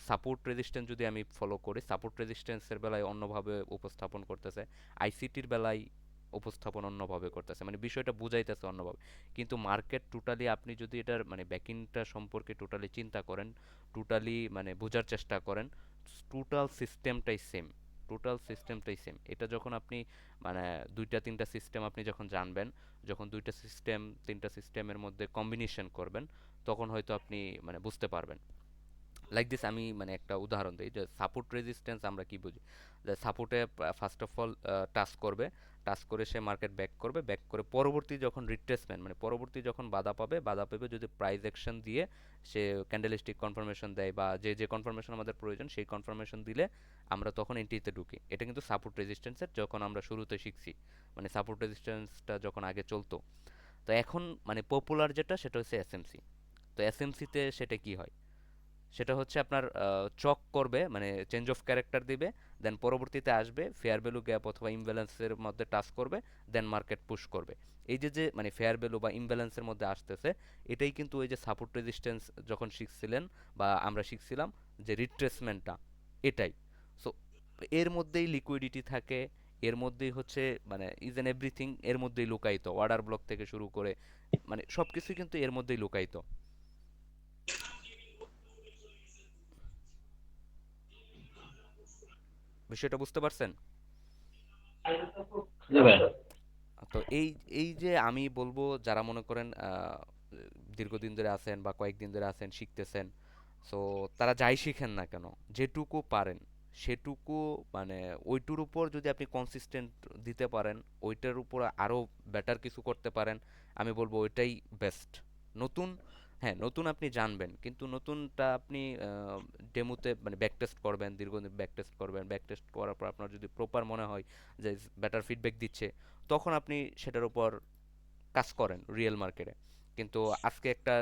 Speaker 2: সাপোর্ট রেজিস্ট্যান্স যদি আমি ফলো করি, সাপোর্ট রেজিস্ট্যান্সের বেলায় অন্যভাবে উপস্থাপন করতেছে, আইসিটির বেলায় উপস্থাপন অন্যভাবে করতেছে, মানে বিষয়টা বুঝাইতেছে অন্যভাবে। কিন্তু মার্কেট টোটালি আপনি যদি এটার মানে ব্যাকিংটা সম্পর্কে টোটালি চিন্তা করেন, টোটালি মানে বোঝার চেষ্টা করেন, টোটাল সিস্টেমটাই সেম, টোটাল সিস্টেমটাই সেম। এটা যখন আপনি মানে 2-3টা সিস্টেম আপনি যখন জানবেন, যখন 2-3টা সিস্টেমের মধ্যে কম্বিনেশন করবেন, তখন হয়তো আপনি মানে বুঝতে পারবেন। লাইক দিস, আমি মানে একটা উদাহরণ দিই, যে সাপোর্ট রেজিস্ট্যান্স আমরা কি বুঝি, যে সাপোর্টে ফার্স্ট অফ অল টাচ করবে, টাচ করে সে মার্কেট ব্যাক করবে, ব্যাক করে পরবর্তী যখন রিট্রেসমেন্ট মানে পরবর্তী যখন বাধা পাবে, বাধা পাবে যদি প্রাইস অ্যাকশন দিয়ে সে ক্যান্ডেলস্টিক কনফার্মেশন দেয়, বা যে যে কনফার্মেশন আমাদের প্রয়োজন সেই কনফার্মেশন দিলে আমরা তখন এন্ট্রিতে ঢুকি। এটা কিন্তু সাপোর্ট রেজিস্ট্যান্সের যখন আমরা শুরুতে শিখছি, মানে সাপোর্ট রেজিস্ট্যান্সটা যখন আগে চলতো। তো এখন মানে পপুলার যেটা সেটা হচ্ছে এসএমসি। তো এসএমসিতে সেটা কি হয়, সেটা হচ্ছে আপনার চক করবে, মানে চেঞ্জ অফ ক্যারেক্টার দিবে, দেন পরবর্তীতে আসবে ফেয়ার ভ্যালু গ্যাপ অথবা ইমব্যালেন্সের মধ্যে টাচ করবে, দেন মার্কেট পুশ করবে। এই যে যে মানে ফেয়ার ভ্যালু বা ইমব্যালেন্সের মধ্যে আসতেছে, এটাই কিন্তু ওই যে সাপোর্ট রেজিস্ট্যান্স যখন শিখছিলেন বা আমরা শিখছিলাম, যে রিট্রেসমেন্টটা, এটাই। সো এর মধ্যেই লিকুইডিটি থাকে, এর মধ্যেই হচ্ছে মানে ইজ এন এভরিথিং এর মধ্যেই লুকায়িত, অর্ডার ব্লক থেকে শুরু করে মানে সব কিছুই কিন্তু এর মধ্যেই লুকায়িত। বিষয়টা বুঝতে পারছেন?
Speaker 3: জি ভাই।
Speaker 2: তো এই এই যে আমি বলবো, যারা মনে করেন দীর্ঘদিন ধরে আছেন বা কয়েকদিন ধরে আছেন শিখতেছেন, সো তারা যাই শিখেন না কেন, যেটুকু পারেন সেটুকু মানে ওইটুর উপর যদি আপনি কনসিস্টেন্ট দিতে পারেন, ওইটার উপর আরও বেটার কিছু করতে পারেন, আমি বলবো ওইটাই বেস্ট। নতুন, হ্যাঁ নতুন আপনি জানবেন, কিন্তু নতুনটা আপনি ডেমোতে মানে ব্যাক টেস্ট করবেন, দীর্ঘদিন ব্যাক টেস্ট করবেন, ব্যাক টেস্ট করার পর আপনার যদি প্রপার মনে হয় যে বেটার ফিডব্যাক দিচ্ছে, তখন আপনি সেটার উপর কাজ করেন রিয়েল মার্কেটে। কিন্তু আজকে একটা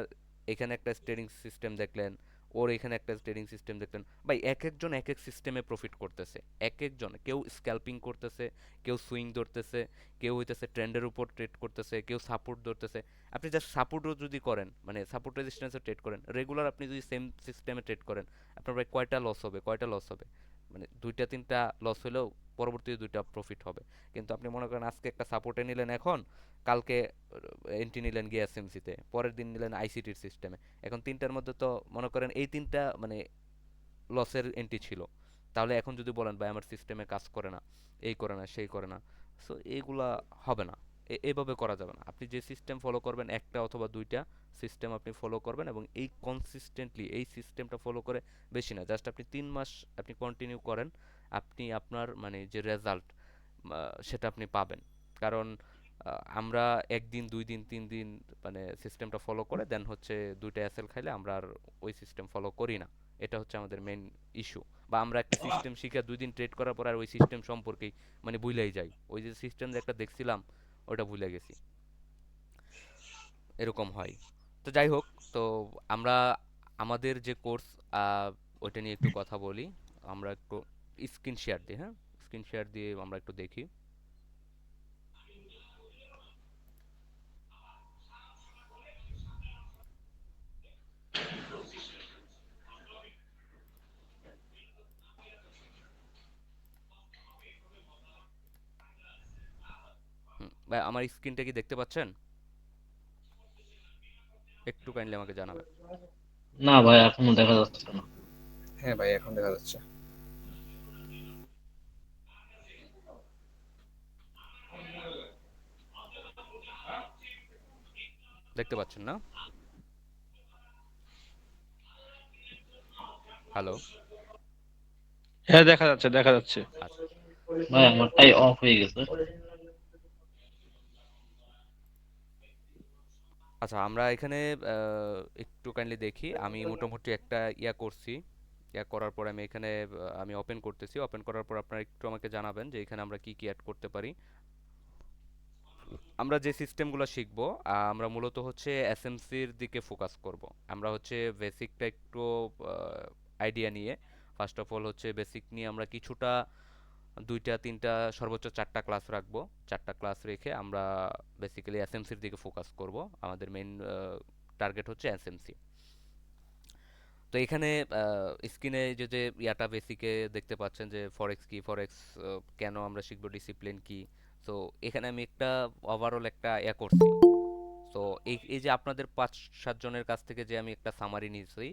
Speaker 2: এখানে একটা ট্রেডিং সিস্টেম দেখলেন, ওর এখানে একটা ট্রেডিং সিস্টেম দেখলেন, ভাই এক একজন এক এক সিস্টেমে প্রফিট করতেছে, এক একজন, কেউ স্ক্যাল্পিং করতেছে, কেউ সুইং ধরতেছে, কেউ হইতেছে ট্রেন্ডের উপর ট্রেড করতেছে, কেউ সাপোর্ট ধরতেছে। আপনি জাস্ট সাপোর্টও যদি করেন, মানে সাপোর্ট রেজিস্ট্যান্সে ট্রেড করেন রেগুলার, আপনি যদি সেম সিস্টেমে ট্রেড করেন, আপনার ভাই কয়টা লস হবে, কয়টা লস হবে, মানে 2-3টা লস হলেও পরবর্তীতে 2টা প্রফিট হবে। কিন্তু আপনি মনে করেন আজকে একটা সাপোর্টে নিলেন, এখন কালকে এন্ট্রি নিলেন গিয়ে এসএমসিতে, পরের দিন নিলেন আইসিটির সিস্টেমে, এখন তিনটার মধ্যে তো মনে করেন এই তিনটা মানে লসের এন্ট্রি ছিল। তাহলে এখন যদি বলেন ভাই আমার সিস্টেমে কাজ করে না, এই করে না, সেই করে না, সো এইগুলা হবে না। এভাবে করা যাবে না। আপনি যে সিস্টেম ফলো করবেন, একটা অথবা 2টা সিস্টেম আপনি ফলো করবেন, এবং এই কনসিস্টেন্টলি এই সিস্টেমটা ফলো করে, বেশি না, জাস্ট আপনি 3 মাস আপনি কন্টিনিউ করেন, আপনি আপনার মানে যে রেজাল্ট সেটা আপনি পাবেন। কারণ আমরা 1 দিন 2 দিন 3 দিন মানে সিস্টেমটা ফলো করে দেন হচ্ছে 2টা এসএল খাইলে আমরা আর ওই সিস্টেম ফলো করি না। এটা হচ্ছে আমাদের মেইন ইস্যু। বা আমরা একটা সিস্টেম শিখে 2 দিন ট্রেড করার পর আর ওই সিস্টেম সম্পর্কেই মানে ভুলেই যাই, ওই যে সিস্টেম যে একটা দেখছিলাম ওটা ভুলে গেছি, এরকম হয়। তো যাই হোক, তো আমরা আমাদের যে কোর্স ওইটা নিয়ে একটু কথা বলি। আমরা একটু স্ক্রিন শেয়ার দিই, হ্যাঁ স্ক্রিন শেয়ার দিয়ে আমরা একটু দেখি। ভাই আমার স্ক্রিনটা কি দেখতে পাচ্ছেন? একটু কাইন্ডলি আমাকে জানাবেন।
Speaker 3: না ভাই, এখনো দেখা যাচ্ছে না।
Speaker 9: হ্যাঁ ভাই, এখন দেখা যাচ্ছে।
Speaker 2: দেখতে পাচ্ছেন না? হ্যালো?
Speaker 7: হ্যাঁ দেখা যাচ্ছে, দেখা যাচ্ছে।
Speaker 2: আচ্ছা।
Speaker 3: ভাই আমারটাই অফ হয়ে গেছে।
Speaker 2: আচ্ছা, আমরা এখানে একটু কাইন্ডলি দেখি। আমি মোটামুটি একটা করছি। করার পর আমি এখানে আমি ওপেন করতেছি। ওপেন করার পর আপনারা একটু আমাকে জানাবেন যে এখানে আমরা কি কি অ্যাড করতে পারি। আমরা যে সিস্টেমগুলো শিখব, আমরা মূলত হচ্ছে এসএমসির দিকে ফোকাস করব। আমরা হচ্ছে বেসিকটা একটু আইডিয়া নিয়ে, ফার্স্ট অফ অল হচ্ছে বেসিক নিয়ে আমরা কিছুটা 2টা 3টা সর্বোচ্চ 4টা ক্লাস রাখবো। 4টা ক্লাস রেখে আমরা বেসিক্যালি এসএমসির দিকে ফোকাস করব। আমাদের মেইন টার্গেট হচ্ছে এসএমসি। তো এখানে স্ক্রিনে যে ইয়াটা বেসিকে দেখতে পাচ্ছেন যে ফরেক্স কি, ফরেক্স কেন আমরা শিখবো, ডিসিপ্লিন কি। তো এখানে আমি একটা ওভারঅল একটা করছি। তো এই যে আপনাদের 5-7 জনের কাছ থেকে যে আমি একটা সামারি নিয়েছি,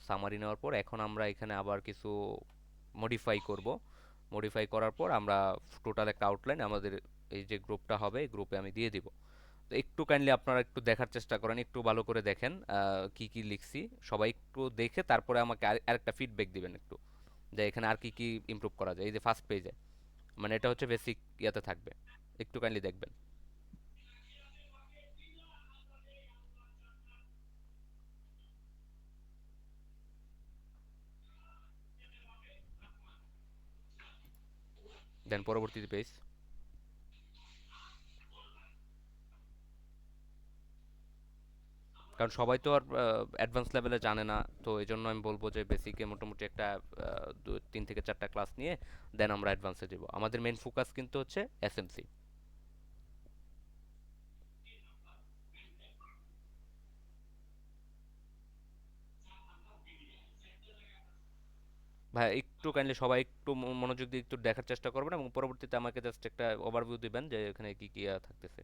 Speaker 2: সামারি নেওয়ার পর এখন আমরা এখানে আবার কিছু মডিফাই করব। মডিফাই করার পর আমরা টোটাল একটা আউটলাইন আমাদের এই যে গ্রুপটা হবে, এই গ্রুপে আমি দিয়ে দিব। তো একটু কাইন্ডলি আপনারা একটু দেখার চেষ্টা করেন, একটু ভালো করে দেখেন কি কি লিখছি। সবাই একটু দেখে তারপরে আমাকে আরেকটা ফিডব্যাক দিবেন একটু, যে এখানে আর কি কি ইমপ্রুভ করা যায়। এই যে ফার্স্ট পেজে, মানে এটা হচ্ছে বেসিক ইয়াতে থাকবে, একটু কাইন্ডলি দেখবেন। দেন পরবর্তী পেজ। কারণ সবাই তো আর অ্যাডভান্স লেভেলে জানে না, তো এই জন্য আমি বলবো যে বেসিকে মোটামুটি একটা 3 থেকে 4টা ক্লাস নিয়ে দেন আমরা অ্যাডভান্সে যাব। আমাদের মেন ফোকাস কিন্তু হচ্ছে এসএমসি। ভাই একটু কাইন্ডলি সবাই একটু মনোযোগ দিয়ে একটু দেখার চেষ্টা করবেন এবং পরবর্তীতে আমাকে জাস্ট একটা ওভারভিউ দিবেন যে এখানে কি কি থাকতেছে।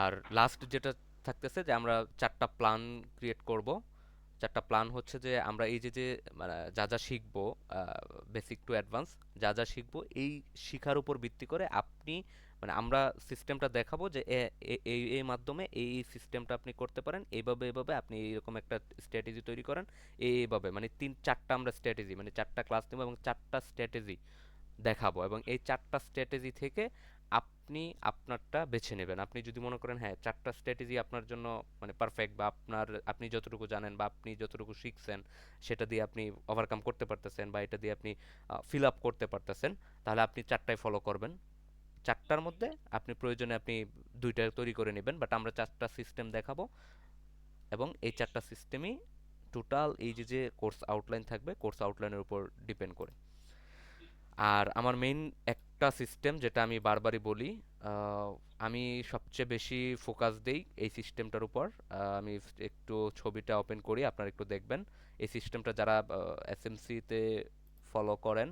Speaker 2: আর লাস্ট যেটা থাকতেছে যে আমরা 4টা প্ল্যান ক্রিয়েট করব। 4টা প্ল্যান হচ্ছে যে আমরা এই যে মানে যা যা শিখবো, বেসিক টু অ্যাডভান্স যা যা শিখবো, এই শিখার উপর ভিত্তি করে আপনি মানে আমরা সিস্টেমটা দেখাবো যে এই মাধ্যমে এই সিস্টেমটা আপনি করতে পারেন, এইভাবে এইভাবে আপনি এইরকম একটা স্ট্র্যাটেজি তৈরি করেন। এইভাবে মানে 3-4টা আমরা স্ট্র্যাটেজি, মানে 4টা ক্লাস নেব এবং 4টা স্ট্র্যাটেজি দেখাবো, এবং এই 4টা স্ট্র্যাটেজি থেকে আপনি আপনারটা বেছে নেবেন। আপনি যদি মনে করেন হ্যাঁ 4টা স্ট্র্যাটেজি আপনার জন্য মানে পারফেক্ট, বা আপনি যতটুকু জানেন বা আপনি যতটুকু শিখছেন সেটা দিয়ে আপনি ওভারকাম করতে পারতেছেন, বা এটা দিয়ে আপনি ফিল আপ করতে পারতেছেন, তাহলে আপনি 4টাই ফলো করবেন। 4টার মধ্যে আপনি প্রয়োজনে আপনি 2টা তৈরি করে নেবেন, বাট আমরা 4টা সিস্টেম দেখাবো এবং এই 4টা সিস্টেমই টোটাল এই যে কোর্স আউটলাইন থাকবে, কোর্স আউটলাইনের উপর ডিপেন্ড করে। আর আমার মেইন একটা সিস্টেম যেটা আমি বারবারই বলি, আহ, আমি সবচেয়ে বেশি ফোকাস দেই এই সিস্টেমটার উপর। আমি একটু ছবিটা ওপেন করি, আপনারা একটু দেখবেন। এই সিস্টেমটা যারা এসএমসিতে ফলো করেন,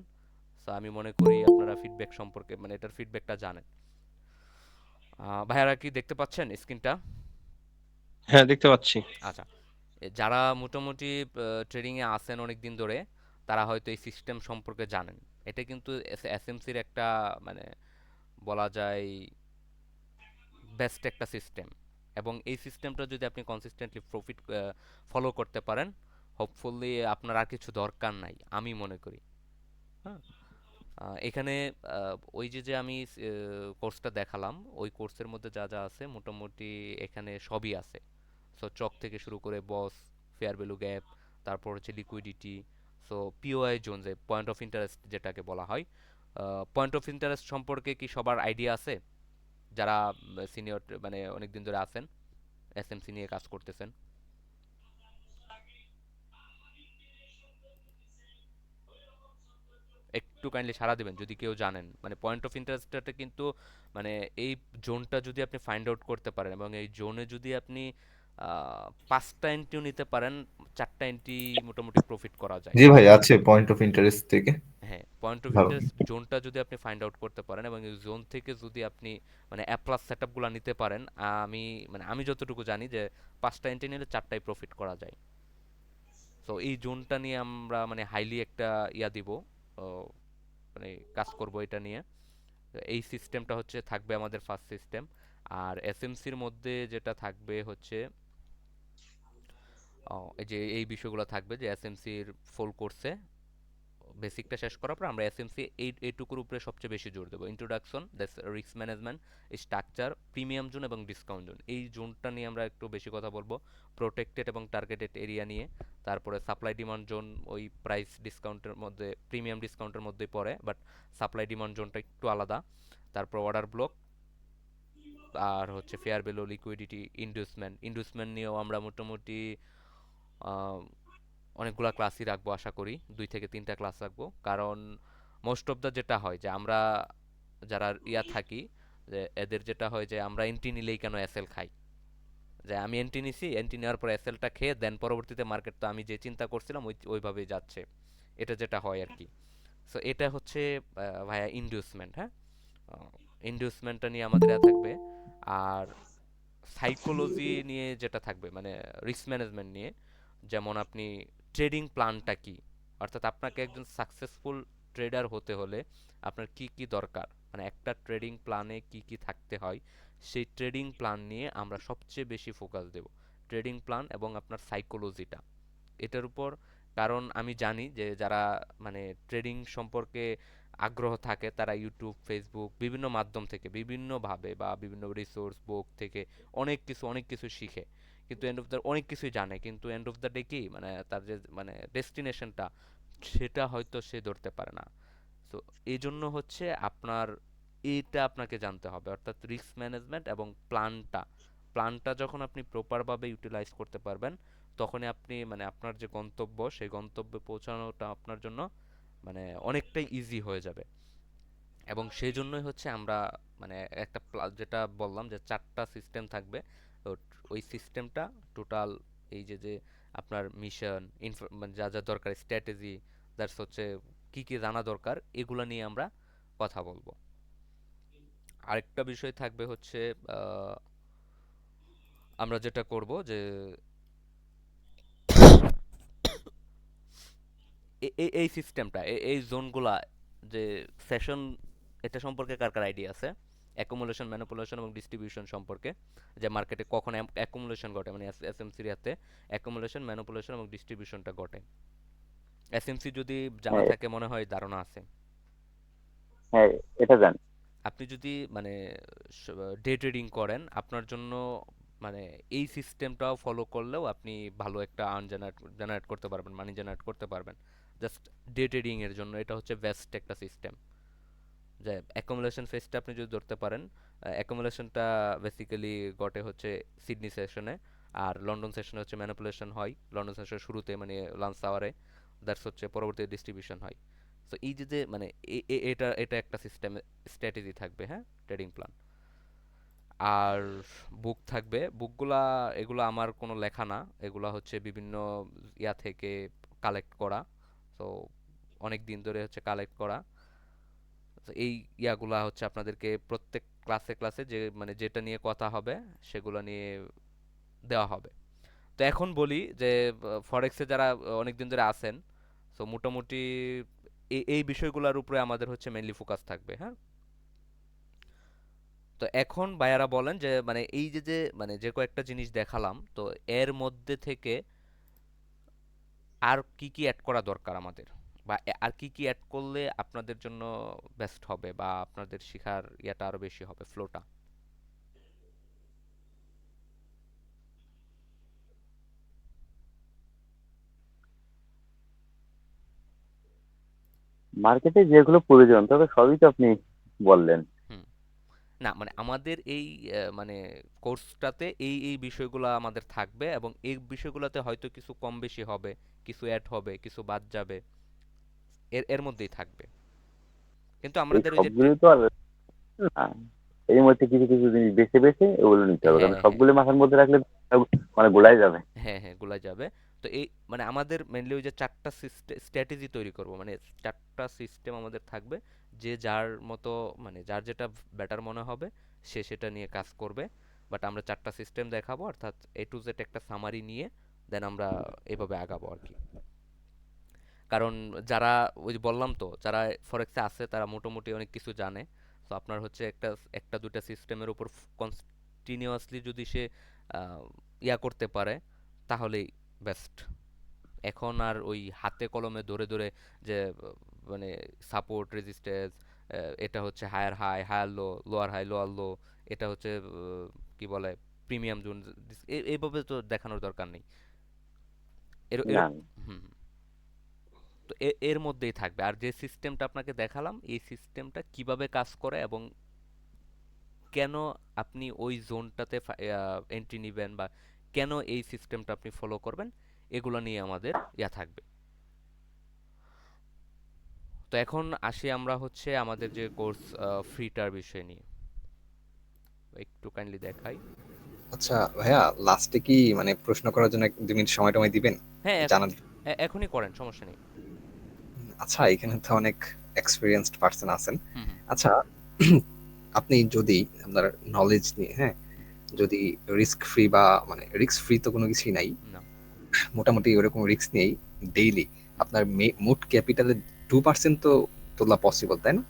Speaker 2: so আমি মনে করি আপনারা ফিডব্যাক সম্পর্কে মানে এটার ফিডব্যাকটা জানেন। ভাইয়ারা কি দেখতে পাচ্ছেন স্ক্রিনটা?
Speaker 7: হ্যাঁ, দেখতে পাচ্ছি।
Speaker 2: আচ্ছা, যারা মোটামুটি ট্রেডিংয়ে আছেন অনেক দিন ধরে, তারা হয়তো এই সিস্টেম সম্পর্কে জানেন। এটা কিন্তু এসএমসির একটা মানে বলা যায় বেস্ট একটা সিস্টেম, এবং এই সিস্টেমটা যদি আপনি কনসিস্টেন্টলি প্রফিট ফলো করতে পারেন, হোপফুলি আপনার আর কিছু দরকার নাই আমি মনে করি। হ্যাঁ, এখানে ওই যে আমি কোর্সটা দেখালাম, ওই কোর্সের মধ্যে যা যা আছে মোটামুটি এখানে সবই আছে। সো চক থেকে শুরু করে বস, ফেয়ার ভ্যালু গ্যাপ, তারপর হচ্ছে লিকুইডিটি, সো পিওআই জোন, যে পয়েন্ট অফ ইন্টারেস্ট যেটাকে বলা হয়। পয়েন্ট অফ ইন্টারেস্ট সম্পর্কে কি সবার আইডিয়া আছে? যারা সিনিয়র মানে অনেক দিন ধরে আছেন, এসএমসি নিয়ে কাজ করতেছেন। একটু কাইন্ডলি সাড়া দিবেন যদি কেউ জানেন। মানে পয়েন্ট অফ ইন্টারেস্টটা কিন্তু মানে এই জোনটা যদি আপনি ফাইন্ড আউট করতে পারেন এবং এই জোনে যদি আপনি 5টা এন্ট্রিও নিতে পারেন, 4টা এন্ট্রি মোটামুটি প্রফিট করা যায়।
Speaker 8: জি ভাই, আছে পয়েন্ট অফ ইন্টারেস্ট থেকে
Speaker 2: হ্যাঁ, পয়েন্ট অফ
Speaker 8: ভালো।
Speaker 2: ইন্টারেস্ট জোনটা যদি আপনি ফাইন্ড আউট করতে পারেন এবং এই জোন থেকে যদি আপনি মানে অ্যাপ প্লাস সেটআপগুলো নিতে পারেন, আমি যতটুকু জানি যে 5টা এন্ট্রি নিলে 4টাই প্রফিট করা যায়। তো এই জোনটা নিয়ে আমরা মানে হাইলি একটা দিব, ও, মানে কাজ করব এটা নিয়ে। এই সিস্টেমটা হচ্ছে থাকবে আমাদের ফার্স্ট সিস্টেম। আর এসএমসির মধ্যে যেটা থাকবে হচ্ছে এই যে এই বিষয়গুলো থাকবে যে এসএমসির ফুল কোর্সে বেসিকটা শেষ করার পর আমরা এসএমসি এইটুকুর উপরে সবচেয়ে বেশি জোর দেবো। Introduction, that's risk management, structure, premium zone এবং ডিসকাউন্ট জোন, এই জোনটা নিয়ে আমরা একটু বেশি কথা বলবো। প্রোটেক্টেড এবং টার্গেটেড এরিয়া নিয়ে, তারপরে সাপ্লাই ডিমান্ড জোন ওই প্রাইস ডিসকাউন্টের মধ্যে, প্রিমিয়াম ডিসকাউন্টের মধ্যেই পড়ে, বাট সাপ্লাই ডিমান্ড জোনটা একটু আলাদা। তারপর অর্ডার ব্লক, আর হচ্ছে ফেয়ার ভ্যালু, লিকুইডিটি, ইন্ডুসমেন্ট নিয়েও আমরা মোটামুটি আহ, অনেকগুলা ক্লাসই রাখবো, আশা করি 2 থেকে 3টা ক্লাস রাখবো। কারণ মোস্ট অফ দ্য যেটা হয় যে আমরা যারা থাকি, যে এদের যেটা হয় যে আমরা এন্ট্রি নিলেই কেন এসএল খাই, যে আমি এন্ট্রি নিছি, এন্ট্রি নেওয়ার পর এসএলটা খেয়ে দেন পরবর্তীতে মার্কেট তো আমি যে চিন্তা করছিলাম ওইভাবেই যাচ্ছে, এটা যেটা হয় আর কি। সো এটা হচ্ছে ভাইয়া ইন্ডিউসমেন্ট। হ্যাঁ, ইন্ডিউসমেন্টটা নিয়ে আমাদের থাকবে। আর সাইকোলজি নিয়ে যেটা থাকবে মানে রিস্ক ম্যানেজমেন্ট নিয়ে, যেমন আপনি ট্রেডিং প্ল্যানটা কি, অর্থাৎ আপনাকে একজন সাকসেসফুল ট্রেডার হতে হলে আপনার কি কি দরকার, মানে একটা ট্রেডিং প্ল্যানে কি কি থাকতে হয়, সেই ট্রেডিং প্ল্যান নিয়ে আমরা সবচেয়ে বেশি ফোকাস দেব। ট্রেডিং প্ল্যান এবং আপনার সাইকোলজিটা এটার উপর। কারণ আমি জানি যে যারা মানে ট্রেডিং সম্পর্কে আগ্রহ থাকে তারা ইউটিউব, ফেসবুক, বিভিন্ন মাধ্যম থেকে বিভিন্নভাবে বা বিভিন্ন রিসোর্স বুক থেকে অনেক কিছু শিখে, কিন্তু এন্ড অফ দ্য অনেক কিছুই জানে, কিন্তু এন্ড অফ দ্য ডে কি মানে তার যে মানে ডেস্টিনেশনটা সেটা হয়তো সে ধরতে পারে না। তো এই জন্য হচ্ছে আপনার এইটা আপনাকে জানতে হবে, অর্থাৎ রিস্ক ম্যানেজমেন্ট এবং প্ল্যানটা যখন আপনি প্রপারভাবে ইউটিলাইজ করতে পারবেন, তখনই আপনি মানে আপনার যে গন্তব্য সেই গন্তব্যে পৌঁছানোটা আপনার জন্য মানে অনেকটাই ইজি হয়ে যাবে। এবং সেই জন্যই হচ্ছে আমরা মানে একটা যেটা বললাম যে 4টা সিস্টেম থাকবে। তো ওই সিস্টেমটা টোটাল এই যে যে আপনার মিশন, মানে যা যা দরকার, স্ট্র্যাটেজি, দ্যাটস হচ্ছে কি কি জানা দরকার, এগুলো নিয়ে আমরা কথা বলবো। আরেকটা বিষয় থাকবে হচ্ছে আহ, আমরা যেটা করব যে এই সিস্টেমটা, এই জোনগুলা, যে সেশন, এটা সম্পর্কে কার কার আইডিয়া আছে? অ্যাকুমুলেশন, ম্যানিপুলেশন এবং ডিস্ট্রিবিউশন সম্পর্কে, যে মার্কেটে কখন অ্যাকুমুলেশন ঘটে, মানে এসএমসি তে অ্যাকুমুলেশন, ম্যানিপুলেশন এবং ডিস্ট্রিবিউশনটা ঘটে। এসএমসি যদি জানা
Speaker 1: হ্যাঁ,
Speaker 2: থাকে মনে হয় ধারণা আছে।
Speaker 1: হ্যাঁ, এটা জানি।
Speaker 2: আপনি যদি মানে ডে ট্রেডিং করেন, আপনার জন্য মানে এই সিস্টেমটাও ফলো করলেও আপনি ভালো একটা আর্ন জেনারেট করতে পারবেন, মানি জেনারেট করতে পারবেন। জাস্ট ডে ট্রেডিং এর জন্য এটা হচ্ছে বেস্ট একটা সিস্টেম। যে অ্যাকুমুলেশন ফেজটা আপনি যদি ধরতে পারেন, অ্যাকুমুলেশনটা বেসিক্যালি ঘটে হচ্ছে সিডনি সেশনে, আর লন্ডন সেশনে হচ্ছে ম্যানিপুলেশন হয় লন্ডন সেশনের শুরুতে, মানে লাঞ্চ আওয়ারে, দ্যাটস হচ্ছে পরবর্তী ডিস্ট্রিবিউশন হয়। তো এই যে যে মানে এটা এটা একটা সিস্টেম, স্ট্র্যাটেজি থাকবে, হ্যাঁ, ট্রেডিং প্ল্যান। আর বুক থাকবে, বুকগুলা এগুলো আমার কোনো লেখা না, এগুলা হচ্ছে বিভিন্ন থেকে কালেক্ট করা। তো অনেক দিন ধরে হচ্ছে কালেক্ট করা। তো এই ইয়াগুলা হচ্ছে আপনাদেরকে প্রত্যেক ক্লাসে যে মানে যেটা নিয়ে কথা হবে সেগুলো নিয়ে দেওয়া হবে। তো এখন বলি যে ফরেক্সে যারা অনেক দিন ধরে আছেন, তো মোটামুটি এই বিষয়গুলোর উপরে আমাদের হচ্ছে মেইনলি ফোকাস থাকবে। হ্যাঁ, তো এখন ভাইয়ারা বলেন যে মানে এই যে যে মানে যে কয়েকটা জিনিস দেখালাম, তো এর মধ্যে থেকে আর কি কি অ্যাড করা দরকার আমাদের, বা আর কি কি অ্যাড করলে আপনাদের জন্য বেস্ট হবে, বা আপনাদের শেখার ইয়াটা আরো বেশি হবে, ফ্লোটা?
Speaker 1: মার্কেটে যেগুলো প্রয়োজন তবে সবই তো আপনি বললেন।
Speaker 2: হুম। না মানে আমাদের এই মানে কোর্সটাতে এই বিষয়গুলো আমাদের থাকবে, এবং এই বিষয়গুলোতে হয়তো কিছু কম বেশি হবে, কিছু অ্যাড হবে, কিছু বাদ যাবে, এর এর মধ্যেই থাকবে। কিন্তু
Speaker 1: এই
Speaker 2: আমাদের ওই যে
Speaker 1: সবগুলো তো আর না, এর মধ্যে কিছু কিছু জিনিস বেছে বেছে ওগুলো নিতে হবে, কারণ
Speaker 2: হ্যাঁ, হ্যাঁ,
Speaker 1: সবগুলো মাথার মধ্যে রাখলে মানে গোলাই যাবে।
Speaker 2: হ্যাঁ, হ্যাঁ, গুলা যাবে। তো এই মানে আমাদের মেনলি ওই যে 4টা স্ট্র্যাটেজি তৈরি করব, মানে 4টা সিস্টেম আমাদের থাকবে, যে যার মতো মানে যার যেটা বেটার মনে হবে সে সেটা নিয়ে কাজ করবে। বাট আমরা 4টা সিস্টেম দেখাবো, অর্থাৎ এ টু জেড একটা সামারি নিয়ে দেন আমরা এভাবে আগাবো আর কি। কারণ যারা ওই যে বললাম তো, যারা ফরেক্সে আছে তারা মোটামুটি অনেক কিছু জানে। তো আপনার হচ্ছে একটা একটা দুইটা সিস্টেমের উপর কন্টিনিউয়াসলি যদি সে ইয়া করতে পারে তাহলেই বেস্ট। এখন আর ওই হাতে কলমে ধরে ধরে যে মানে সাপোর্ট রেজিস্ট্যান্স, এটা হচ্ছে higher high higher low, lower high lower low, এটা হচ্ছে কি বলে প্রিমিয়াম জোন, এইভাবে তো দেখানোর দরকার নেই। এর এর
Speaker 1: না
Speaker 2: হুম, তো এর মধ্যেই থাকবে। আর যে সিস্টেমটা আপনাকে দেখালাম এই সিস্টেমটা কিভাবে কাজ করে এবং কেন আপনি ওই জোনটাতে এন্ট্রি নেবেন বা কেন এই সিস্টেমটা আপনি ফলো করবেন, এগুলো নিয়ে আমাদের ইয়া থাকবে। তো এখন আসি আমরা হচ্ছে আমাদের যে কোর্স ফ্রিটার বিষয় নিয়ে, একটু কাইন্ডলি দেখাই।
Speaker 9: আচ্ছা ভাইয়া, লাস্টে কি মানে প্রশ্ন করার জন্য 2 মিনিট সময় টময় দিবেন
Speaker 2: হ্যাঁ
Speaker 9: জানার?
Speaker 2: এখনই করেন, সমস্যা নেই।
Speaker 9: আচ্ছা, এখানে তো অনেক এক্সপিরিয়েন্সড পার্সন আছেন।
Speaker 2: হুম হুম
Speaker 9: আচ্ছা, আপনি যদি আপনার নলেজ নিয়ে, হ্যাঁ, যদি রিস্ক ফ্রি বা মানে রিস্ক ফ্রি তো কোনো কিছুই নাই,
Speaker 2: না
Speaker 9: মোটামুটি ওরকম রিস্ক নিয়েই ডেইলি আপনার মোট ক্যাপিটালের 2% তো তোলা পসিবল, তাই না?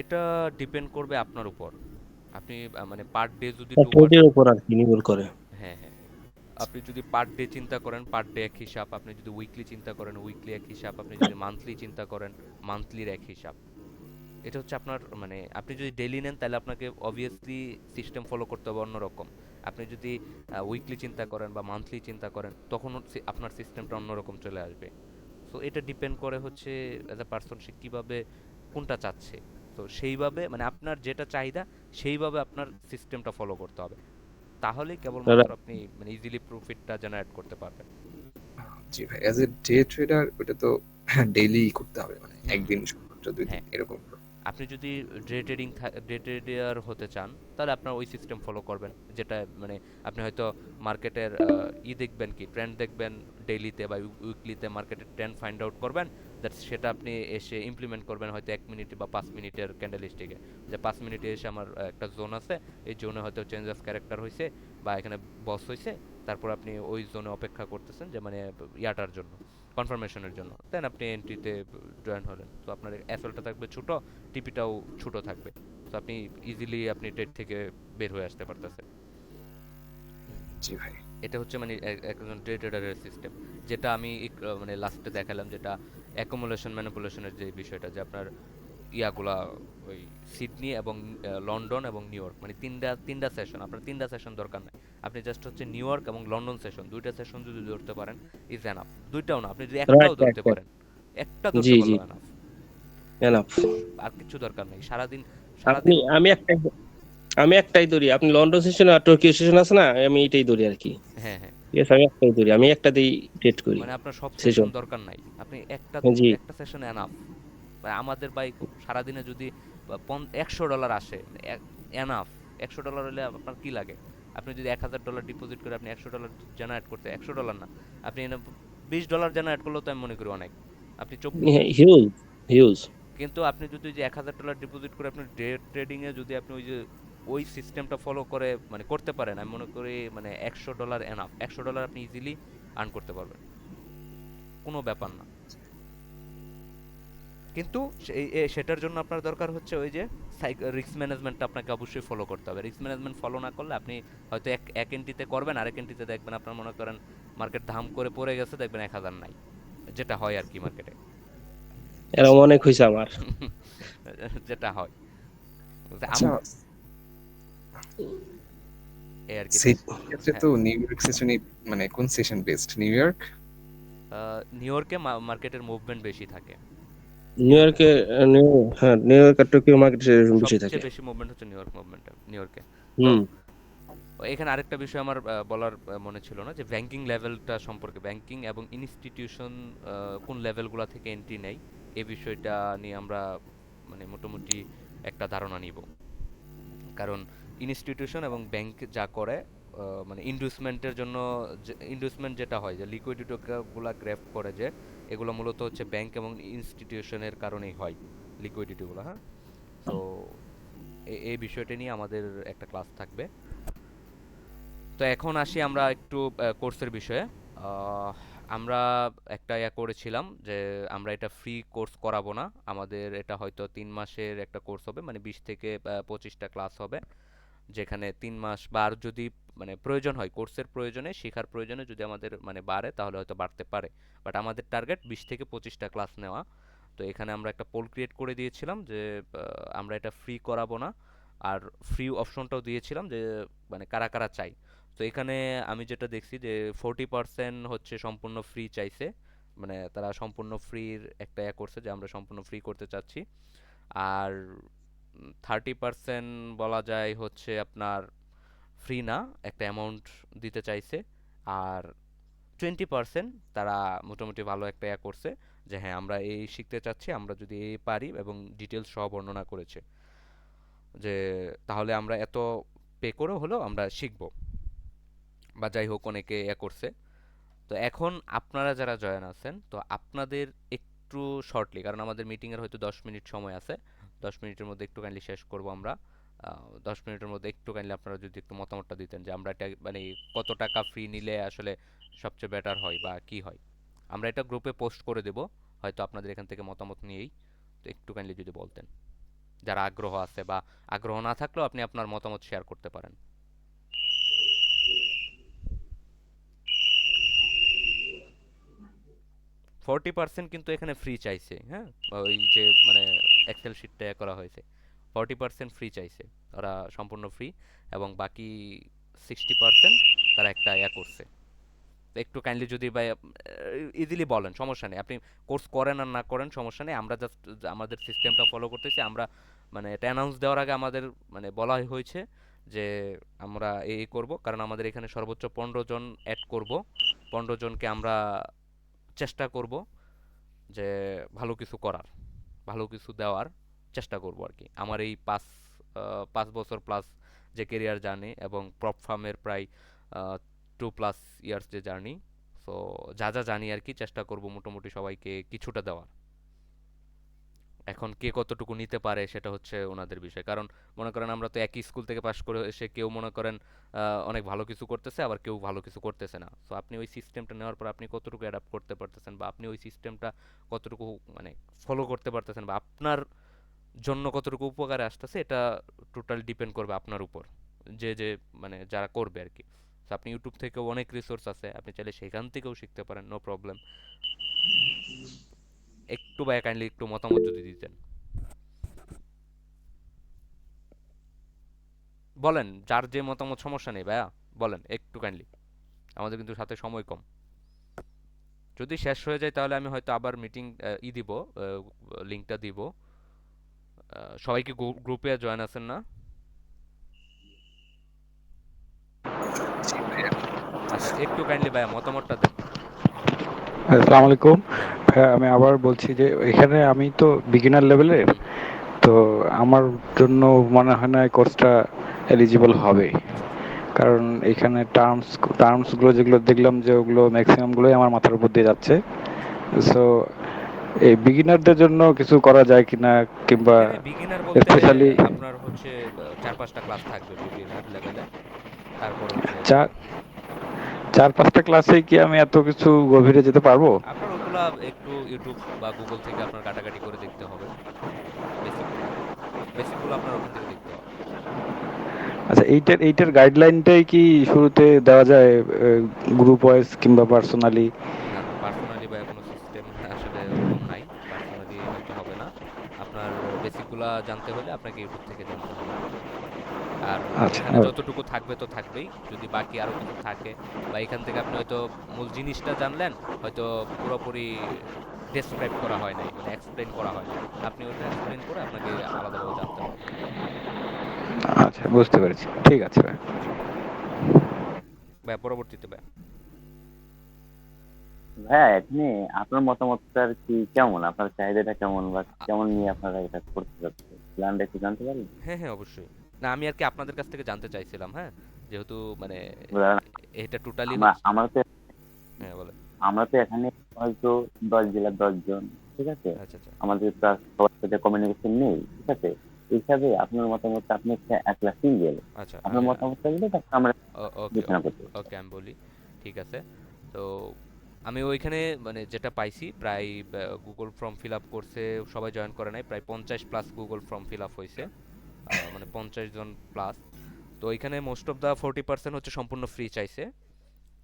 Speaker 2: এটা ডিপেন্ড করবে আপনার উপর। আপনি মানে পার ডে যদি
Speaker 7: ট্রেডের উপর আর কি নির্ভর করে।
Speaker 2: হ্যাঁ হ্যাঁ, আপনি যদি পার ডে চিন্তা করেন পার ডে এক হিসাব, আপনি যদি উইকলি চিন্তা করেন উইকলি এক হিসাব, আপনি যদি মান্থলি চিন্তা করেন মান্থলির এক হিসাব। এটা হচ্ছে আপনার মানে আপনি যদি ডেইলি নেন তাহলে আপনাকে অবভিয়াসলি সিস্টেম ফলো করতে হবে অন্যরকম। আপনি যদি উইকলি চিন্তা করেন বা মান্থলি চিন্তা করেন তখন আপনার সিস্টেমটা অন্যরকম চলে আসবে। সো এটা ডিপেন্ড করে হচ্ছে অ্যাজ এ পার্সন সে কীভাবে কোনটা চাচ্ছে। তো সেইভাবে মানে আপনার যেটা চাহিদা সেইভাবে আপনার সিস্টেমটা ফলো করতে হবে, তাহলেই কেবলমাত্র আপনি মানে ইজিলি প্রফিটটা জেনারেট করতে পারবেন।
Speaker 9: জি ভাই, অ্যাজ এ ডে ট্রেডার ওটা তো ডেইলি করতে হবে, মানে
Speaker 2: হুম
Speaker 9: একদিন সর্বোচ্চ 2 দিন
Speaker 2: হ্যাঁ,
Speaker 9: এরকম।
Speaker 2: আপনি যদি ডে ট্রেডার হতে চান তাহলে আপনার ওই সিস্টেম ফলো করবেন যেটা মানে আপনি হয়তো মার্কেটের দেখবেন কি ট্রেন্ড দেখবেন ডেইলিতে বা উইকলিতে মার্কেটের ট্রেন্ড ফাইন্ড আউট করবেন, দ্যাট সেটা আপনি এসে ইমপ্লিমেন্ট করবেন হয়তো 1 মিনিট বা 5 মিনিটের ক্যান্ডেল স্টিকে, যে 5 মিনিটে এসে আমার একটা জোন আছে, এই জোনে হয়তো চেঞ্জ অফ ক্যারেক্টার হয়েছে বা এখানে বস হয়েছে, তারপর আপনি ওই জোনে অপেক্ষা করতেছেন যে মানে ইয়াটার জন্য কনফার্মেশনের জন্য, দেন আপনি এন্ট্রিতে জয়েন হলেন। তো আপনার অ্যাসেলটা থাকবে ছোট, টিপিটাও ছোট থাকবে, তো আপনি ইজিলি আপনি ট্রেড থেকে বের হয়ে আসতে পারতেছেন।
Speaker 9: জি ভাই।
Speaker 2: এটা হচ্ছে মানে একজন ডে ট্রেডারের সিস্টেম, যেটা আমি মানে লাস্টে দেখালাম, যেটা অ্যাকুমুলেশন ম্যানিপুলেশনের যে বিষয়টা, যে আপনার ইয়াগুলা ওই সিডনি এবং লন্ডন এবং নিউ ইয়র্ক মানে তিনটা সেশন, আপনার তিনটা সেশন দরকার নাই, আপনি জাস্ট হচ্ছে নিউ ইয়র্ক এবং লন্ডন সেশন দুইটা সেশন যদি ধরতে পারেন ইজ এনাফ। দুইটাও না, আপনি যদি একটাও ধরতে পারেন, একটা ধরতে
Speaker 7: জি জি,
Speaker 2: পারলেও এনাফ,
Speaker 7: এনাফ।
Speaker 2: আর কিছু দরকার নেই। সারাদিন
Speaker 7: আপনি
Speaker 2: সারাদিন
Speaker 7: আমি একটাই ধরি, আপনি লন্ডন সেশন আর টোকিও সেশন আছে না, আমি এটাই ধরি আর কি।
Speaker 2: হ্যাঁ হ্যাঁ,
Speaker 7: ঠিক আছে, আমি একটাই ধরি, আমি একটা দিয়েই ট্রেড করি
Speaker 2: মানে আপনার সব সেশন
Speaker 7: সেশন।
Speaker 2: দরকার নাই, আপনি একটা
Speaker 7: জি,
Speaker 2: একটা সেশন এনাফ। আমাদের ভাই সারাদিনে যদি $100 আসে এনাফ, $100 হলে আপনার কি লাগে? আপনি যদি $1000 ডিপোজিট করে আপনি $100 জেনারেট করতে, $100 না, আপনি $20 জেনারেট করলেও তো আমি মনে করি অনেক। আপনি
Speaker 7: হিউজ হিউজ।
Speaker 2: কিন্তু আপনি যদি যে $1000 ডিপোজিট করে আপনি ডে ট্রেডিং এ যদি আপনি ওই যে ওই সিস্টেমটা ফলো করে মানে করতে পারেন, আমি মনে করি মানে $100 এনাফ। $100 আপনি ইজিলি আর্ন করতে পারবেন, কোনো ব্যাপার না। কিন্তু সেটার জন্য আপনার দরকার হচ্ছে ওই যে রিস্ক ম্যানেজমেন্টটা আপনাকে অবশ্যই ফলো করতে হবে। রিস্ক ম্যানেজমেন্ট ফলো না করলে আপনি হয়তো এক এন্ট্রিতে করবেন, আরেক এন্ট্রিতে দেখবেন আপনার মনে করেন মার্কেট ধাম করে পড়ে গেছে, দেখবেন 1000 নাই, যেটা হয় আর কি মার্কেটে।
Speaker 7: এরকম অনেক হয়েছে আমার।
Speaker 2: যেটা হয়
Speaker 9: আচ্ছা,
Speaker 2: এই আর কি।
Speaker 9: ক্ষেত্রে তো নিউ ইয়র্ক সেশনই মানে কোন session best? New York?
Speaker 2: New ইয়র্কে মার্কেটের মুভমেন্ট বেশি থাকে।
Speaker 7: নিউ ইয়র্কে হ্যাঁ, নিউ ইয়র্ক আর টোকিও মার্কেট বেশি থাকে।
Speaker 2: সবচেয়ে বেশি মুভমেন্ট হচ্ছে নিউ ইয়র্ক মুভমেন্টে, নিউ ইয়র্কে।
Speaker 7: হুম।
Speaker 2: এখানে আরেকটা বিষয় আমার বলার মনে ছিল না, যে ব্যাংকিং লেভেলটা সম্পর্কে, ব্যাংকিং এবং ইনস্টিটিউশন কোন লেভেলগুলো থেকে এন্ট্রি নেয় এই বিষয়টা নিয়ে আমরা মানে মোটামুটি একটা ধারণা নিব। কারণ ইনস্টিটিউশন এবং ব্যাংক যা করে মানে ইনভেস্টমেন্টের জন্য, ইনভেস্টমেন্ট যেটা হয় যে লিকুইডিটিগুলো গ্র্যাব করে, যে এগুলো মূলত হচ্ছে ব্যাংক এবং ইনস্টিটিউশনের কারণেই হয় লিকুইডিটিগুলো। হ্যাঁ, তো এই বিষয়টা নিয়ে আমাদের একটা ক্লাস থাকবে। তো এখন আসি আমরা একটু কোর্সের বিষয়ে। আমরা একটা করেছিলাম যে আমরা এটা ফ্রি কোর্স করাবো না, আমাদের এটা হয়তো 3 মাসের একটা কোর্স হবে, মানে 20 থেকে 25টা ক্লাস হবে, যেখানে 3 মাস বা আর যদি মানে প্রয়োজন হয়, কোর্সের প্রয়োজনে, শেখার প্রয়োজনে যদি আমাদের মানে বাড়ে তাহলে হয়তো বাড়তে পারে, বাট আমাদের টার্গেট 20 থেকে 25টা ক্লাস নেওয়া। তো এখানে আমরা একটা পোল ক্রিয়েট করে দিয়েছিলাম যে আমরা এটা ফ্রি করাবো না, আর ফ্রি অপশনটাও দিয়েছিলাম যে মানে কারা কারা চাই। তো এখানে আমি যেটা দেখছি যে 40% হচ্ছে সম্পূর্ণ ফ্রি চাইছে, মানে তারা সম্পূর্ণ ফ্রির একটা করছে যে আমরা সম্পূর্ণ ফ্রি করতে চাচ্ছি। আর 30% বলা যায় হচ্ছে আপনার ফ্রি না, একটা অ্যামাউন্ট দিতে চাইছে। আর 20% তারা মোটামুটি ভালো একটা করছে যে হ্যাঁ আমরা এই শিখতে চাচ্ছি, আমরা যদি এই পারি, এবং ডিটেলস সহ বর্ণনা করেছে যে তাহলে আমরা এত পে করে হলেও আমরা শিখবো, বা যাই হোক অনেকে করছে। তো এখন আপনারা যারা জয়েন আছেন, তো আপনাদের একটু শর্টলি, কারণ আমাদের মিটিংয়ের হয়তো 10 মিনিট সময় আছে, 10 মিনিটের মধ্যে একটু কাইন্ডলি শেষ করব আমরা। 10 মিনিটের মধ্যে একটু কাইন্ডলি আপনারা যদি একটু মতামতটা দিতেন যে আমরা এটা মানে কত টাকা ফ্রি নিলে আসলে সবচেয়ে বেটার হয় বা কি হয়। আমরা এটা গ্রুপে পোস্ট করে দেব, হয়তো আপনাদের এখান থেকে মতামত নিয়েই। তো একটু কাইন্ডলি যদি বলতেন, যারা আগ্রহ আছে, বা আগ্রহ না থাকলেও আপনি আপনার মতামত শেয়ার করতে পারেন। 40% কিন্তু এখানে ফ্রি চাইছে, হ্যাঁ, বা ওই যে মানে এক্সেল শিটটা করা হয়েছে, 40% ফ্রি চাইছে, ওরা সম্পূর্ণ ফ্রি, এবং বাকি 60% তারা একটা করছে। তো একটু কাইন্ডলি যদি ভাই ইজিলি বলেন, সমস্যা নেই, আপনি কোর্স করেন আর না করেন সমস্যা নেই, আমরা জাস্ট আমাদের সিস্টেমটা ফলো করতেছি। আমরা মানে এটা অ্যানাউন্স দেওয়ার আগে আমাদের মানে বলা হয়েছে যে আমরা এই করব, কারণ আমাদের এখানে সর্বোচ্চ 15 জন অ্যাড করব, 15 জনকে আমরা চেষ্টা করব যে ভালো কিছু করার, ভালো কিছু দেওয়ার চেষ্টা করব আর কি। আমার এই 5 বছর প্লাস যে কেরিয়ার জার্নি, এবং প্রপ ফার্মের প্রায় 2+ ইয়ার্স যে জার্নি, সো যা যা জানি আর কি চেষ্টা করব মোটামুটি সবাইকে কিছুটা দেওয়ার। এখন কে কতটুকু নিতে পারে সেটা হচ্ছে ওনাদের বিষয়, কারণ মনে করেন আমরা তো একই স্কুল থেকে পাশ করে এসে কেউ মনে করেন অনেক ভালো কিছু করতেছে, আবার কেউ ভালো কিছু করতেছে না। সো আপনি ওই সিস্টেমটা নেওয়ার পর আপনি কতটুকু অ্যাডাপ্ট করতে পারতেছেন, বা আপনি ওই সিস্টেমটা কতটুকু মানে ফলো করতে পারতেছেন, বা আপনার জন্য কতটুকু উপকারে আসতেছে, এটা টোটাল ডিপেন্ড করবে আপনার উপর, যে যে মানে যারা করবে আর কি। So আপনি ইউটিউব থেকেও অনেক রিসোর্স আছে, আপনি চাইলে সেখান থেকেও শিখতে পারেন, নো প্রবলেম। একটু ভাই কাইন্ডলি একটু মতামত যদি দিতেন। বলেন, যার যে মতামত, সমস্যা নেই ভাইয়া, বলেন একটু কাইন্ডলি, আমাদের কিন্তু সাথে সময় কম। যদি শেষ হয়ে যায় তাহলে আমি হয়তো আবার মিটিং দিব, লিঙ্কটা দিব। সবাইকে গ্রুপে জয়েন আছেন না?
Speaker 9: জি ভাইয়া।
Speaker 2: আচ্ছা একটু কাইন্ডলি ভাইয়া মতামতটা দেন।
Speaker 6: আসসালামু আলাইকুম
Speaker 2: হ্যাঁ।
Speaker 6: ভাইয়া, আমি আবার বলছি যে এখানে আমি তো বিগিনার লেভেলের,
Speaker 2: হুম।
Speaker 6: তো আমার জন্য মনে হয় না এই কোর্সটা এলিজিবল হবে,
Speaker 2: আচ্ছা আচ্ছা।
Speaker 6: কারণ এখানে টার্মসগুলো যেগুলো দেখলাম যে ওগুলো ম্যাক্সিমামগুলোই আমার মাথার উপর দিয়ে যাচ্ছে। সো এই বিগিনারদের জন্য কিছু করা যায় কিনা, কিংবা
Speaker 2: এখানে বিগিনার বলতে
Speaker 6: স্পেশালি
Speaker 2: আপনার হচ্ছে 4-5টা ক্লাস থাকবে বিগিনার লেভেলে, তারপর হচ্ছে
Speaker 6: চার 4-5টা ক্লাসে কি আমি এত কিছু গভীরে যেতে পারবো?
Speaker 2: আপনার ওগুলা একটু ইউটিউব বা গুগল থেকে আপনার ঘাটাঘাটি করে দেখতে হবে, বেসিকগুলা, বেসিকগুলো আপনার ওখান থেকে দেখতে হবে।
Speaker 6: আচ্ছা, এইটার গাইডলাইনটাই কি শুরুতে দেওয়া যায় গ্রুপ ওয়াইজ কিংবা পার্সোনালি?
Speaker 2: না না, পার্সোনালি বা কোনো সিস্টেম আসলে ওরকম নাই, পার্সোনালি হয়তো হবে না। আপনার বেসিকগুলা জানতে হলে আপনাকে ইউটিউব থেকে জানতে হবে। আর
Speaker 6: আচ্ছা,
Speaker 2: এখানে যতটুকু থাকবে তো থাকবেই, যদি বাকি আরো কিছু থাকে, বা এখান থেকে আপনি হয়তো মূল জিনিসটা জানলেন, হয়তো পুরোপুরি ডেসক্রাইব করা হয় নাই, মানে এক্সপ্লেইন করা হয় নাই, আপনি ওটা এক্সপ্লেইন করে আপনাকে আলাদাভাবে জানতে হবে।
Speaker 6: আচ্ছা, বুঝতে পেরেছি, ঠিক আছে ভাই।
Speaker 2: জি ভাই, পরবর্তীতে ভাই।
Speaker 1: হ্যাঁ, এখানে আপনার মতামতটা আর কি কেমন, আপনার চাহিদাটা কেমন, বা কেমন নিয়ে আপনারা এটা করতে চাচ্ছেন, প্ল্যানটা একটু জানতে পারি?
Speaker 2: হ্যাঁ হ্যাঁ অবশ্যই। না আমি আর কি আপনাদের কাছ থেকে জানতে চাইছিলাম, হ্যাঁ, যেহেতু মানে এটা টোটালি হচ্ছে।
Speaker 1: আমরা তো
Speaker 2: হ্যাঁ বলেন।
Speaker 1: আমরা তো এখানে হয়তো 10 জেলার 10 জন, ঠিক আছে,
Speaker 2: আচ্ছা আচ্ছা।
Speaker 1: আমাদের তো আর সবার সাথে কমিউনিকেশন নেই, ঠিক আছে। এই হিসাবে আপনার মতামত, আপনি একলা সিঙ্গেল,
Speaker 2: আচ্ছা
Speaker 1: আপনার
Speaker 2: আমি
Speaker 1: মতামতটা দিলে তারপর আমরা
Speaker 2: ওকে
Speaker 1: বিবেচনা
Speaker 2: ওকে
Speaker 1: করতে পারি।
Speaker 2: ওকে আমি বলি, ঠিক আছে। তো আমি ওইখানে মানে যেটা পাইছি প্রায় গুগল ফর্ম ফিল আপ করছে, সবাই জয়েন করে নাই, প্রায় 50+ গুগল ফর্ম ফিল আপ হয়েছে, মানে 50 জন প্লাস। তো ওইখানে মোস্ট অফ দ্য 40% হচ্ছে সম্পূর্ণ ফ্রি চাইছে,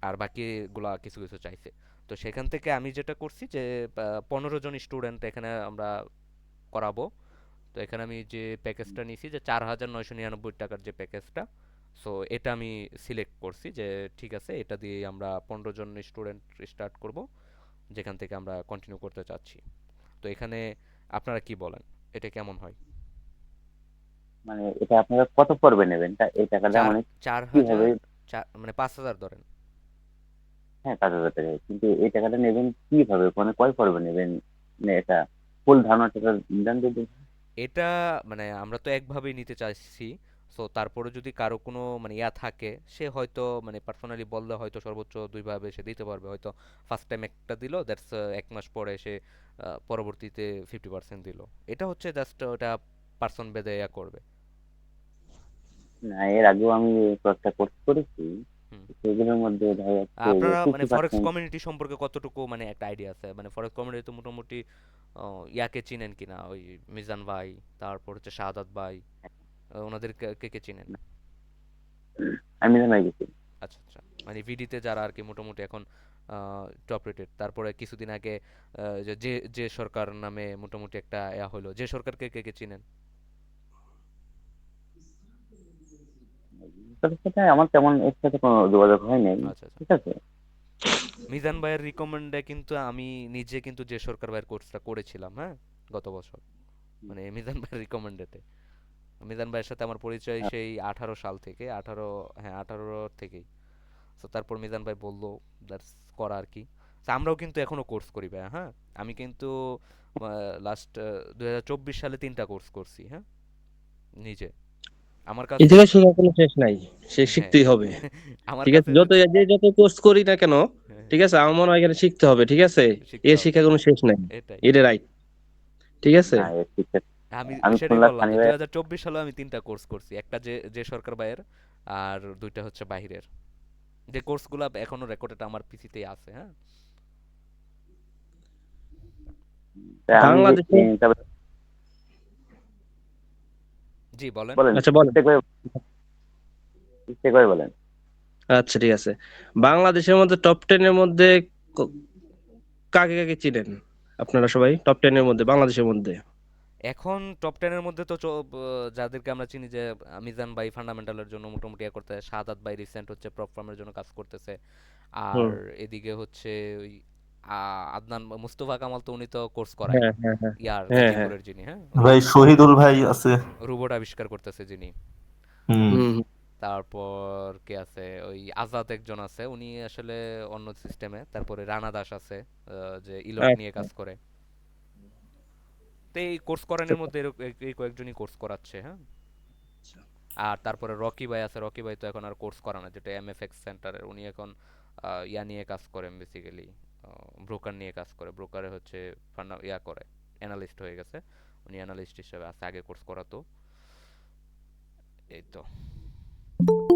Speaker 2: আর বাকিগুলা কিছু কিছু চাইছে। তো সেখান থেকে আমি যেটা করছি যে 15 জন স্টুডেন্ট এখানে আমরা করাবো। তো এখানে আমি যে প্যাকেজটা নিয়েছি যে 4,999 টাকার যে প্যাকেজটা, সো এটা আমি সিলেক্ট করছি যে ঠিক আছে, এটা দিয়ে আমরা 15 জন স্টুডেন্ট স্টার্ট করব, যেখান থেকে আমরা কন্টিনিউ করতে চাচ্ছি। তো এখানে আপনারা কি বলেন, এটা কেমন হয়?
Speaker 1: মানে এটা আপনারা কত পর্বে নেবেন, এই টাকাটা
Speaker 2: চার
Speaker 1: মানে
Speaker 2: 4,000,
Speaker 1: কিভাবে?
Speaker 2: মানে 5,000 ধরেন।
Speaker 1: হ্যাঁ, 5,000 টাকা, কিন্তু এই টাকাটা নেবেন কিভাবে, মানে কয় পর্বে নেবেন? মানে এটা ফুল ধারণাটা দেন যদি।
Speaker 2: এটা মানে আমরা তো একভাবেই নিতে চাইছি। সো তারপরে যদি কারো কোনো মানে ইয়া থাকে, সে হয়তো মানে পার্সোনালি বললে হয়তো সর্বোচ্চ দুইভাবে সে দিতে পারবে। হয়তো ফার্স্ট টাইম একটা দিল, দ্যাটস 1 মাস পরে সে পরবর্তীতে 50% দিল। এটা হচ্ছে জাস্ট ওটা পার্সন বেদে ইয়া করবে।
Speaker 1: না, এর আগেও আমি কয়েকটা কোর্স করেছি,
Speaker 2: হুম।
Speaker 1: সেগুলোর মধ্যে দেখা যাচ্ছে যে
Speaker 2: আপনারা মানে ফরেক্স
Speaker 1: 50%।
Speaker 2: কমিউনিটি সম্পর্কে কতটুকু মানে একটা আইডিয়া আছে? মানে ফরেক্স কমিউনিটি তো মোটামুটি ইয়াকে চিনেন কিনা, ওই মিজান ভাই, তারপর হচ্ছে শাহাদাত ভাই, ওনাদের কে কে কে চিনেন?
Speaker 1: আমি জানাই গেছি।
Speaker 2: আচ্ছা আচ্ছা, মানে ভিডিতে যারা আর কি মোটামুটি এখন টপ রেটেড। তারপরে কিছুদিন আগে যে যে যে সরকার নামে মোটামুটি একটা ইয়া হলো, যে সরকারকে কে কে চিনেন?
Speaker 1: তাদের সাথে আমার তেমন এর সাথে কোনো যোগাযোগ হয় নাই।
Speaker 2: আচ্ছা আচ্ছা,
Speaker 1: ঠিক আছে।
Speaker 2: মিজান ভাইয়ের রিকমেন্ডে কিন্তু আমি নিজে কিন্তু যে সরকার ভাইয়ের কোর্সটা করেছিলাম, হ্যাঁ, গত বছর, মানে মিজান ভাইয়ের রিকমেন্ডেতে। মিজান ভাইয়ের সাথে আমার পরিচয় সেই 18 সাল থেকে, 18, হ্যাঁ 18 থেকেই। তো তারপর মিজান ভাই বললো দ্যাটস করা আর কি। তো আমরাও কিন্তু এখনো কোর্স করি ভাই, হ্যাঁ। আমি কিন্তু লাস্ট 2024 সালে 3টা কোর্স করছি, হ্যাঁ, নিজে আমার
Speaker 7: এই
Speaker 2: কাছে।
Speaker 7: জায়গায় শেখার কোনো শেষ নাই, সে
Speaker 2: হ্যাঁ
Speaker 7: শিখতেই হবে।
Speaker 2: আমার
Speaker 7: ঠিক আছে,
Speaker 2: কাছে
Speaker 7: যত যে যত কোর্স করি না কেন,
Speaker 2: হ্যাঁ,
Speaker 7: ঠিক আছে, আমার মনে হয় এখানে শিখতে হবে। ঠিক আছে,
Speaker 2: শিখতে
Speaker 7: এর
Speaker 2: হবে,
Speaker 7: শিক্ষা কোনো শেষ নাই।
Speaker 2: এটাই।
Speaker 7: এটা রাইট। ঠিক আছে।
Speaker 1: না, এর ঠিক আছে।
Speaker 2: আমি
Speaker 1: আমি
Speaker 2: সেটাই
Speaker 1: খুলনা
Speaker 2: বললাম
Speaker 1: সানি
Speaker 2: যে
Speaker 1: ভাই।
Speaker 2: 2024 সালে আমি 3টা কোর্স করছি, একটা যে যে সরকার বাইরের, আর 2টা হচ্ছে বাইরের। যে কোর্সগুলো এখনো রেকর্ডেড আমার পিসিতেই আছে, হ্যাঁ।
Speaker 1: আমি যে
Speaker 7: বাংলাদেশে,
Speaker 1: তারপরে
Speaker 2: জি বলেন।
Speaker 1: বলেন,
Speaker 7: আচ্ছা বলেন।
Speaker 1: ইচ্ছে করে বলেন।
Speaker 7: আচ্ছা ঠিক আছে, বাংলাদেশের মধ্যে টপ 10 এর মধ্যে ক- কাকে কাকে চিনেন আপনারা সবাই? টপ 10 এর মধ্যে বাংলাদেশের মধ্যে।
Speaker 2: এখন টপ 10-এর মধ্যে তো যাদেরকে আমরা চিনি, যে মিজান ভাই ফান্ডামেন্টালের জন্য মোটামুটি ইয়ে করতে, শাহাদাত ভাই রিসেন্ট হচ্ছে প্রপ ফার্মের জন্য কাজ করতেছে, আর
Speaker 7: হুম।
Speaker 2: এদিকে হচ্ছে ওই আদনান মুস্তফা কামাল, তো উনি তো কোর্স করায়,
Speaker 7: হ্যাঁ হ্যাঁ হ্যাঁ
Speaker 2: ইয়ার
Speaker 7: হ্যাঁ হ্যাঁ।
Speaker 2: গাজীপুরের যিনি, হ্যাঁ, ওই
Speaker 8: ভাই শহীদুল ভাই আছে।
Speaker 2: রোবট আবিষ্কার করতেছে যিনি।
Speaker 8: হুম।
Speaker 7: হুম হুম।
Speaker 2: তারপর কে আছে, ওই আজাদ একজন আছে, উনি আসলে অন্য সিস্টেমে। তারপরে রানা দাস আছে, যে ইলট নিয়ে
Speaker 7: আচ্ছা
Speaker 2: কাজ করে। তো এই কোর্স করানোর মধ্যে এই কয়েকজনই কোর্স করাচ্ছে, হ্যাঁ।
Speaker 7: আচ্ছা।
Speaker 2: আর তারপরে রকি ভাই আছে, রকি ভাই তো এখন আর কোর্স করা না, যেটা এমএফএক্স সেন্টারের, উনি এখন ইয়া নিয়ে কাজ করেন, বেসিক্যালি ব্রোকার নিয়ে কাজ করে, ব্রোকারে হচ্ছে ইয়া করে, অ্যানালিস্ট হয়ে গেছে, উনি অ্যানালিস্ট হিসেবে আছে, আগে কোর্স করাতো। এই তো।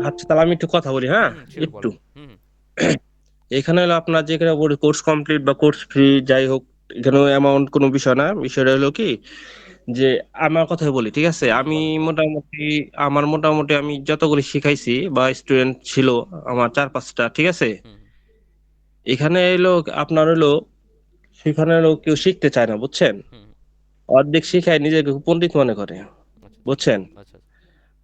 Speaker 7: আচ্ছা, তাহলে আমি একটু কথা বলি, হ্যাঁ,
Speaker 2: হুম, শিওর
Speaker 7: একটু।
Speaker 2: বলেন। হুম
Speaker 7: এখানে হলো আপনার যেখানে কোর্স কমপ্লিট বা কোর্স ফ্রি যাই হোক, এখানে অ্যামাউন্ট কোনো বিষয় না। বিষয়টা হলো কি, যে আমার কথাই বলি, ঠিক আছে,
Speaker 2: হুম,
Speaker 7: আমি
Speaker 2: বলেন।
Speaker 7: মোটামুটি আমি যতগুলি শিখাইছি বা স্টুডেন্ট ছিল আমার 4-5টা, ঠিক আছে।
Speaker 2: হুম
Speaker 7: এখানে এলো আপনার হলো, সেখানে হলো কেউ শিখতে চায় না, বুঝছেন।
Speaker 2: হুম হুম,
Speaker 7: অর্ধেক শিখায় নিজেকে খুব পণ্ডিত মনে করে,
Speaker 2: আচ্ছা
Speaker 7: বুঝছেন।
Speaker 2: আচ্ছা আচ্ছা।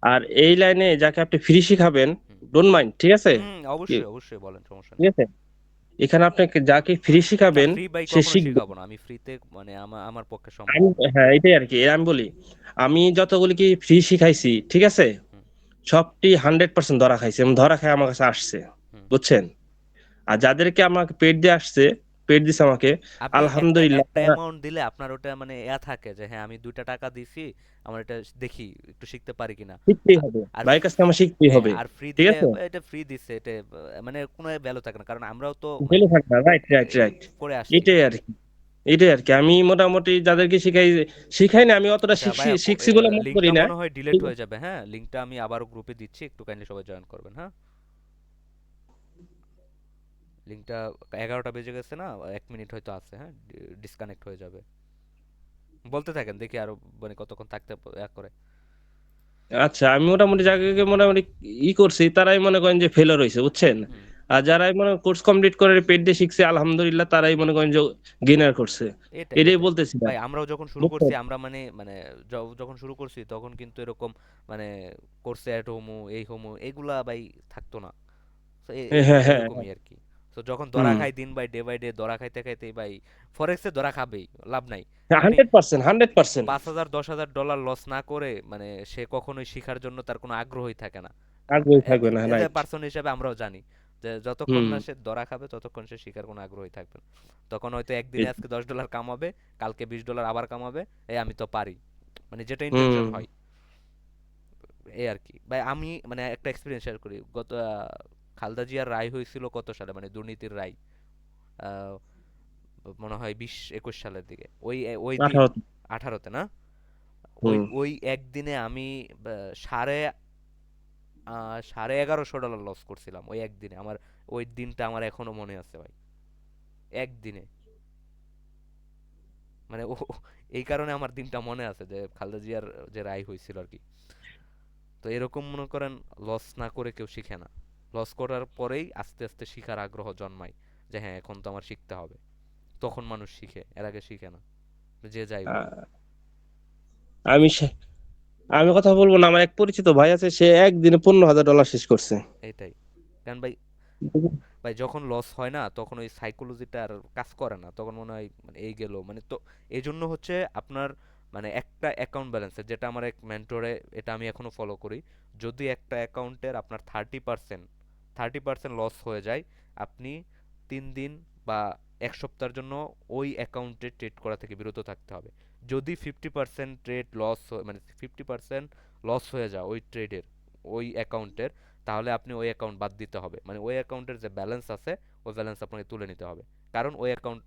Speaker 7: আর এই লাইনে যাকে আপনি ফ্রি শিখাবেন,
Speaker 2: হুম
Speaker 7: ডোন্ট মাইন্ড, ঠিক আছে,
Speaker 2: হুম, অবশ্যই অবশ্যই বলেন, সমস্যা
Speaker 7: ঠিক
Speaker 2: নেই।
Speaker 7: আছে, এখানে আপনাকে যাকে ফ্রি
Speaker 2: না,
Speaker 7: শিখাবেন
Speaker 2: ফ্রি বাই
Speaker 7: সে
Speaker 2: কখনো
Speaker 7: শিখবে।
Speaker 2: শেখাবো না আমি ফ্রিতে, মানে আমার পক্ষে সম্ভব
Speaker 7: আমি,
Speaker 2: না।
Speaker 7: হ্যাঁ, এটাই আর কি আমি বলি, আমি যতগুলি কি ফ্রি শিখাইছি, ঠিক আছে,
Speaker 2: হুম
Speaker 7: সবটি 100% ধরা খাইছে এবং ধরা খাই আমার কাছে আসছে,
Speaker 2: হুম।
Speaker 7: বুঝছেন। আর যাদেরকে আমাকে পেড দিয়ে আসছে, পেড দিছে আমাকে,
Speaker 2: আপনি একটা
Speaker 7: আলহামদুলিল্লাহ।
Speaker 2: একটা অ্যামাউন্ট দিলে আপনার ওটা মানে ইয়া থাকে যে হ্যাঁ আমি 2টা টাকা দিছি, আমার এটা দেখি একটু শিখতে পারি কিনা।
Speaker 7: শিখতেই
Speaker 2: আ-
Speaker 7: হবে,
Speaker 2: আর
Speaker 7: ভাইয়ের কাছে আমার শিখতেই
Speaker 2: হ্যাঁ,
Speaker 7: হবে,
Speaker 2: আর ফ্রি
Speaker 7: ঠিক
Speaker 2: দিলে
Speaker 7: আছে,
Speaker 2: এটা ফ্রি দিছে, এটা মানে কোনো ভ্যালু থাকে না, কারণ আমরাও তো মানে
Speaker 7: ভেলে থাকবে না, রাইট রাইট
Speaker 2: এই
Speaker 7: রাইট।
Speaker 2: করে আসছি।
Speaker 7: এটাই আর কি, এটাই আর কি আমি মোটামুটি যাদেরকে শিখাই না, আমি অতটা
Speaker 2: আচ্ছা ভাইয়া,
Speaker 7: শিখছি বলে মনে করি
Speaker 2: লিঙ্কটা
Speaker 7: না,
Speaker 2: মনে হয় ডিলিট
Speaker 7: ঠিক
Speaker 2: হয়ে
Speaker 7: আছে?
Speaker 2: যাবে, হ্যাঁ, লিঙ্কটা আমি আবারও গ্রুপে দিচ্ছি, একটু কাইন্ডলি সবাই জয়েন করবেন, হ্যাঁ। লিঙ্কটা 11টা বেজে গেছে না, 1 মিনিট হয়তো আছে, হ্যাঁ, ডিসকানেক্ট হয়ে যাবে। বলতে থাকেন, দেখি আরো মানে কতক্ষণ থাকতে করে।
Speaker 7: আচ্ছা, আমি মোটামুটি যাকে মোটামুটি করছি তারাই মনে করেন যে ফেলার হয়েছে, বুঝছেন?
Speaker 2: হুম,
Speaker 7: আর যারাই মনে কোর্স কমপ্লিট করে পেড দিয়ে শিখছে আলহামদুলিল্লাহ, তারাই মনে করেন যে গেইনার করছে।
Speaker 2: এটাই
Speaker 7: এটাই
Speaker 2: এটাই
Speaker 7: বলতেছিলাম,
Speaker 2: ভাই, আমরাও যখন শুরু করছি,
Speaker 7: বুঝছেন?
Speaker 2: আমরা মানে মানে যখন শুরু করছি তখন কিন্তু এরকম মানে কোর্সে অ্যাট হোমো এই হোমো এগুলা ভাই থাকতো না। তো
Speaker 7: হ্যাঁ, হ্যাঁ, হ্যাঁ,
Speaker 2: এরকমই আর কি। তো যখন ধরা
Speaker 7: হুম,
Speaker 2: খাই দিন বাই ডে ধরা খাইতে খাইতে ভাই, ফরেক্সে ধরা খাবেই, লাভ নাই। আপনি
Speaker 7: 100%, 100%।
Speaker 2: 5,000 10,000 ডলার লস না করে মানে সে কখনোই শিখার জন্য তার কোনো আগ্রহই থাকে না।
Speaker 7: আগ্রহী থাকবে না,
Speaker 2: এজ এ
Speaker 7: রাইট।
Speaker 2: পার্সন হিসেবে আমরাও জানি যে যতক্ষণ
Speaker 7: হুম,
Speaker 2: না সে ধরা খাবে ততক্ষণ সে শিখার কোনো আগ্রহই থাকবে না। তখন হয়তো একদিনে আজকে $10 কামাবে, কালকে $20 আবার কামাবে, এই আমি তো পারি, মানে যেটা
Speaker 7: হুম,
Speaker 2: ইন্টেনশন হয় এই আর কি। ভাই আমি মানে একটা এক্সপিরিয়েন্স শেয়ার করি। গত খালেদা জিয়ার রায় হয়েছিল কত সালে, মানে দুর্নীতির রায়, আহ, মনে হয় 20-21 সালের দিকে, ওই ওই দিন
Speaker 7: 18।
Speaker 2: 18-তে না, ওই
Speaker 7: হুম,
Speaker 2: ওই একদিনে আমি সাড়ে $1150 লস করছিলাম ওই একদিনে। আমার ওই দিনটা আমার এখনো মনে আছে ভাই, একদিনে। মানে এই কারণে আমার দিনটা মনে আছে যে খালেদা জিয়ার যে রায় হয়েছিল আর কি। তো এরকম মনে করেন, লস না করে কেউ শিখে না, লস করার পরেই আস্তে আস্তে শিখার আগ্রহ জন্মায়, যে হ্যাঁ এখন তো আমার শিখতে হবে, তখন মানুষ শিখে, এর আগে শিখে না, যে যাই বলুক।
Speaker 7: আ- আমি আমি কথা বলবো না, আমার এক পরিচিত ভাই আছে, সে একদিনে $15,000 শেষ করছে।
Speaker 2: এটাই, কারণ ভাই, ভাই যখন লস হয় না তখন ওই সাইকোলজিটা আর কাজ করে না, তখন মনে হয় মানে এই গেল মানে। তো এই জন্য হচ্ছে আপনার মানে একটা অ্যাকাউন্ট ব্যালেন্সের, যেটা আমার এক মেন্টরে, এটা আমি এখনো ফলো করি, যদি একটা অ্যাকাউন্টের আপনার 30% লস হয়ে যায়, আপনি 3 দিন বা 1 সপ্তাহের জন্য ওই অ্যাকাউন্টে ট্রেড করা থেকে বিরত থাকতে হবে। যদি 50% ট্রেড লস, মানে 50% লস হয়ে যায় ওই ট্রেডের, ওই অ্যাকাউন্টের, তাহলে আপনি ওই অ্যাকাউন্ট বাদ দিতে হবে, মানে ওই অ্যাকাউন্টের যে ব্যালেন্স আছে ওই ব্যালেন্স আপনাকে তুলে নিতে হবে, কারণ ওই অ্যাকাউন্ট।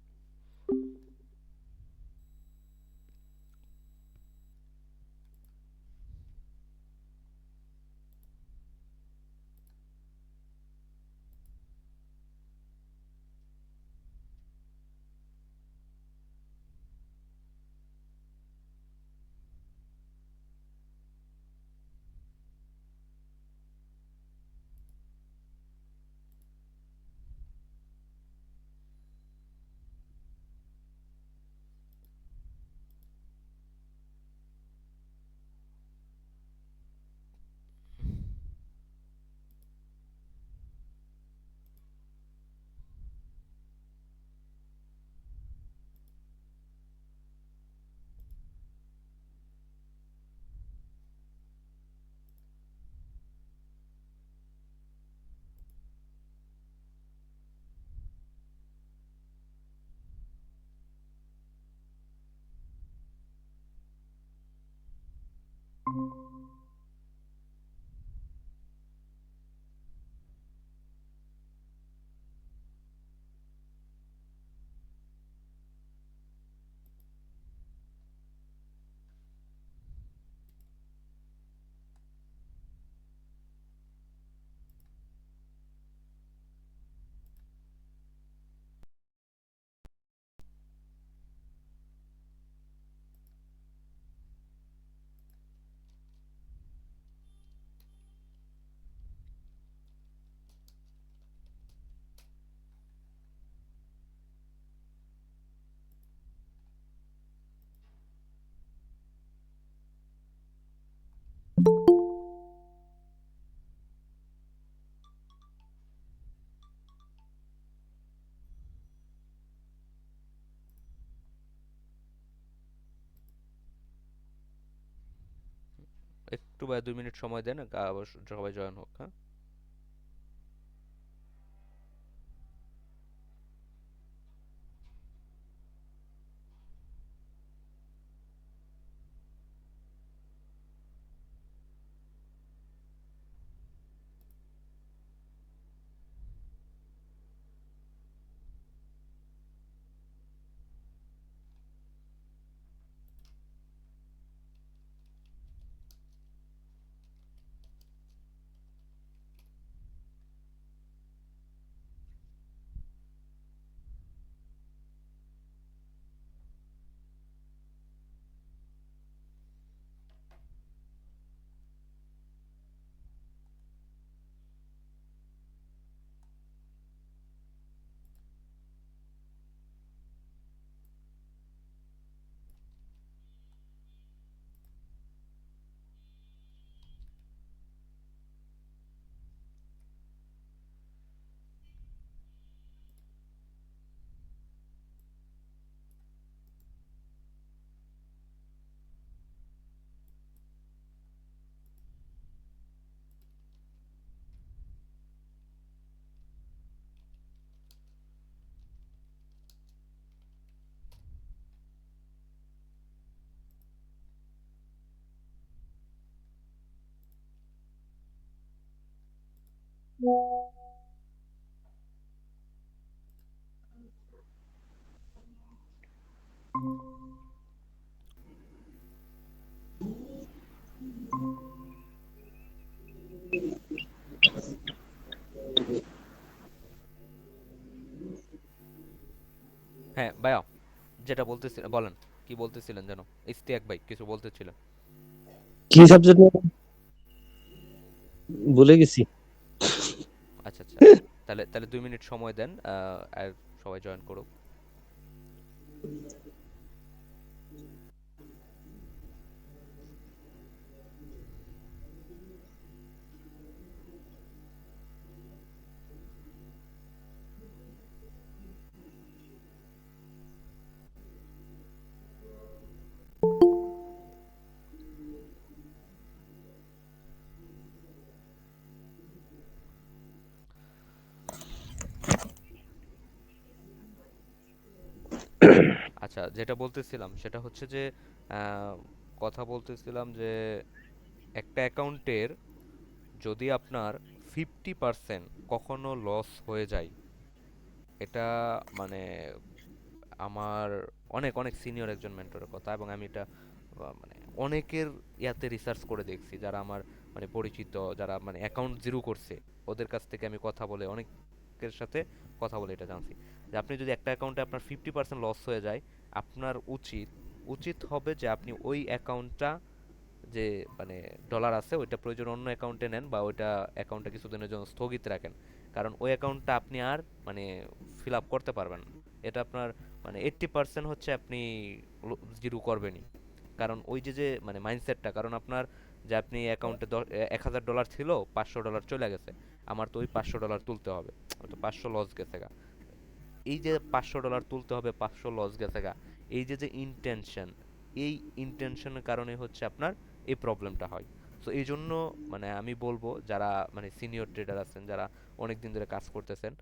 Speaker 2: একটু বা 2 মিনিট সময় দেন, আবার সবাই জয়েন হোক, হ্যাঁ। ভাইয়া যেটা বলতেছিলেন বলেন, কি বলতেছিলেন যেন? ইস্তিয়াক ভাই কিছু বলতেছিলেন।
Speaker 7: কি সাবজেক্ট ভুলে গেছি।
Speaker 2: আচ্ছা আচ্ছা, তাহলে তাহলে 2 মিনিট সময় দেন, আর সবাই জয়েন করুক। আচ্ছা, যেটা বলতেছিলাম সেটা হচ্ছে যে আহ, কথা বলতেছিলাম যে একটা অ্যাকাউন্টের যদি আপনার 50% কখনো লস হয়ে যায়, এটা মানে আমার অনেক অনেক সিনিয়র একজন মেন্টরের কথা, এবং আমি এটা মানে অনেকের ইয়াতে রিসার্চ করে দেখছি, যারা আমার মানে পরিচিত, যারা মানে অ্যাকাউন্ট জিরো করছে, ওদের কাছ থেকে আমি কথা বলে অনেকের সাথে কথা বলে এটা জানছি যে আপনি যদি একটা অ্যাকাউন্টে আপনার 50% লস হয়ে যায়, আপনার উচিত উচিত হবে যে আপনি ওই অ্যাকাউন্টটা যে মানে ডলার আছে ওইটা প্রয়োজন অন্য অ্যাকাউন্টে নেন, বা ওইটা অ্যাকাউন্টটা কিছুদিনের জন্য স্থগিত রাখেন। কারণ ওই অ্যাকাউন্টটা আপনি আর মানে ফিল আপ করতে পারবেন না। এটা আপনার মানে 80% হচ্ছে আপনি জিরো করবেনই। কারণ ওই যে যে মানে মাইন্ডসেটটা, কারণ আপনার যে আপনি অ্যাকাউন্টে $1000 ছিল, $500 চলে গেছে, আমার তো ওই $500 তুলতে হবে, তো 500 লস গেছে গা। এই যে $500 তুলতে হবে, 500 লস গেছে গা, এই যে যে ইন্টেনশন, এই ইন্টেনশনের কারণে হচ্ছে আপনার এই প্রবলেমটা হয়। সো এই জন্য মানে আমি বলবো যারা মানে সিনিয়র ট্রেডার আছেন, যারা অনেক দিন ধরে কাজ করতেছেন,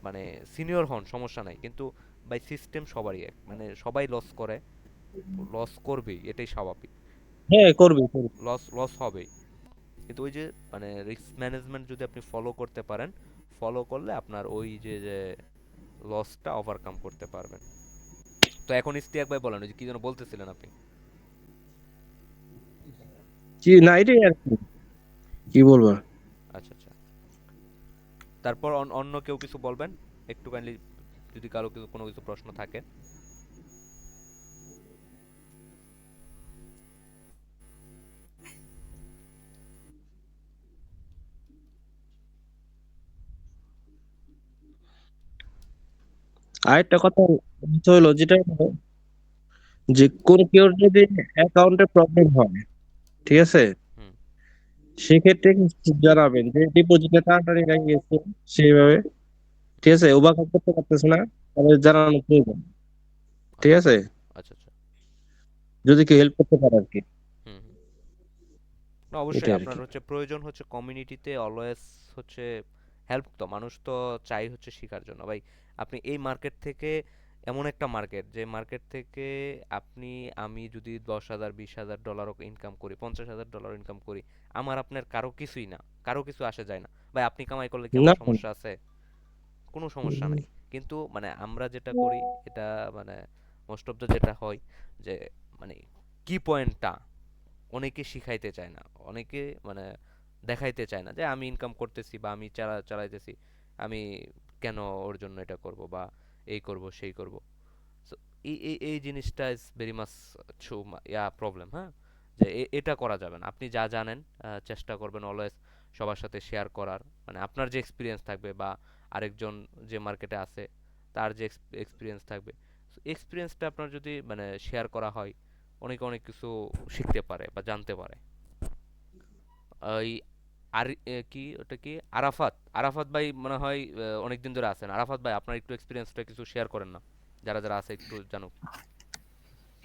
Speaker 2: মানে সিনিয়র হন সমস্যা নাই, কিন্তু বাই সিস্টেম সবারই এক, মানে সবাই লস করে, লস করবেই, এটাই স্বাভাবিক,
Speaker 7: হ্যাঁ, করবে করবে।
Speaker 2: লস লস হবেই। কিন্তু ওই যে মানে রিস্ক ম্যানেজমেন্ট যদি আপনি ফলো করতে পারেন, ফলো করলে আপনার ওই যে যে লসটা ওভারকাম করতে পারবেন। তো এখন ইস্তিয়াক ভাই বলেন, ওই যে কি যেন বলতেছিলেন আপনি।
Speaker 7: কি না, এটাই আর কি, কি বলবো।
Speaker 2: আচ্ছা আচ্ছা, তারপর অন্য কেউ কিছু বলবেন একটু কাইন্ডলি, যদি কারো কোনো কিছু প্রশ্ন থাকে।
Speaker 7: আরেকটা কথা হলো যেটা হলো যে কোন কেউ যদি অ্যাকাউন্টে প্রবলেম হয়, ঠিক আছে,
Speaker 2: হুম।
Speaker 7: সেক্ষেত্রে কিন্তু জানাবেন যে ডিপোজিটে তাড়াতাড়ি রেখে গেছে সেইভাবে, ঠিক আছে, ওভারকাম করতে পারতেছে না, তাহলে জানানো প্রয়োজন, ঠিক
Speaker 2: আচ্ছা
Speaker 7: আছে,
Speaker 2: আচ্ছা আচ্ছা।
Speaker 7: যদি কেউ হেল্প করতে পারে আর কি।
Speaker 2: হুম হুম। না অবশ্যই
Speaker 7: এটাই আর
Speaker 2: আপনার
Speaker 7: কি।
Speaker 2: হচ্ছে প্রয়োজন হচ্ছে কমিউনিটিতে অলওয়েজ হচ্ছে হেল্প, তো মানুষ তো চাই হচ্ছে শেখার জন্য ভাই। আপনি এই মার্কেট থেকে, এমন একটা মার্কেট যে মার্কেট থেকে আপনি আমি যদি $10,000 $20,000 ইনকাম করি, $50,000 ইনকাম করি, আমার আপনার কারো কিছুই না, কারো কিছু আসে যায় না ভাই। আপনি কামাই করলে কি
Speaker 7: না
Speaker 2: আমার সমস্যা আছে? কোনো সমস্যা নাই। কিন্তু মানে আমরা যেটা করি এটা মানে মোস্ট অফ দ্য যেটা হয় যে মানে কি পয়েন্টটা অনেকে শিখাইতে চায় না, অনেকে মানে দেখাইতে চায় না যে আমি ইনকাম করতেছি বা আমি চালাইতেছি, আমি কেন ওর জন্য এটা করব বা এই করব সেই করব। সো এই জিনিসটা ইজ ভেরি মাচ প্রবলেম, হ্যাঁ, যে এটা করা যাবে না। আপনি যা জানেন চেষ্টা করবেন অলওয়েজ সবার সাথে শেয়ার করার, মানে আপনার যে এক্সপিরিয়েন্স থাকবে বা আরেকজন যে মার্কেটে আছে তার যে এক্সপিরিয়েন্স থাকবে, এক্সপিরিয়েন্সটা আপনার যদি মানে শেয়ার করা হয়, অনেক অনেক কিছু শিখতে পারে বা জানতে পারে। ওই আর কি ওটা কি আরাফাত, আরাফাত ভাই মনে হয় অনেকদিন ধরে আছেন। আরাফাত ভাই আপনার একটু এক্সপিরিয়েন্সটা কিছু শেয়ার করেন না, যারা যারা আছে একটু জানুক।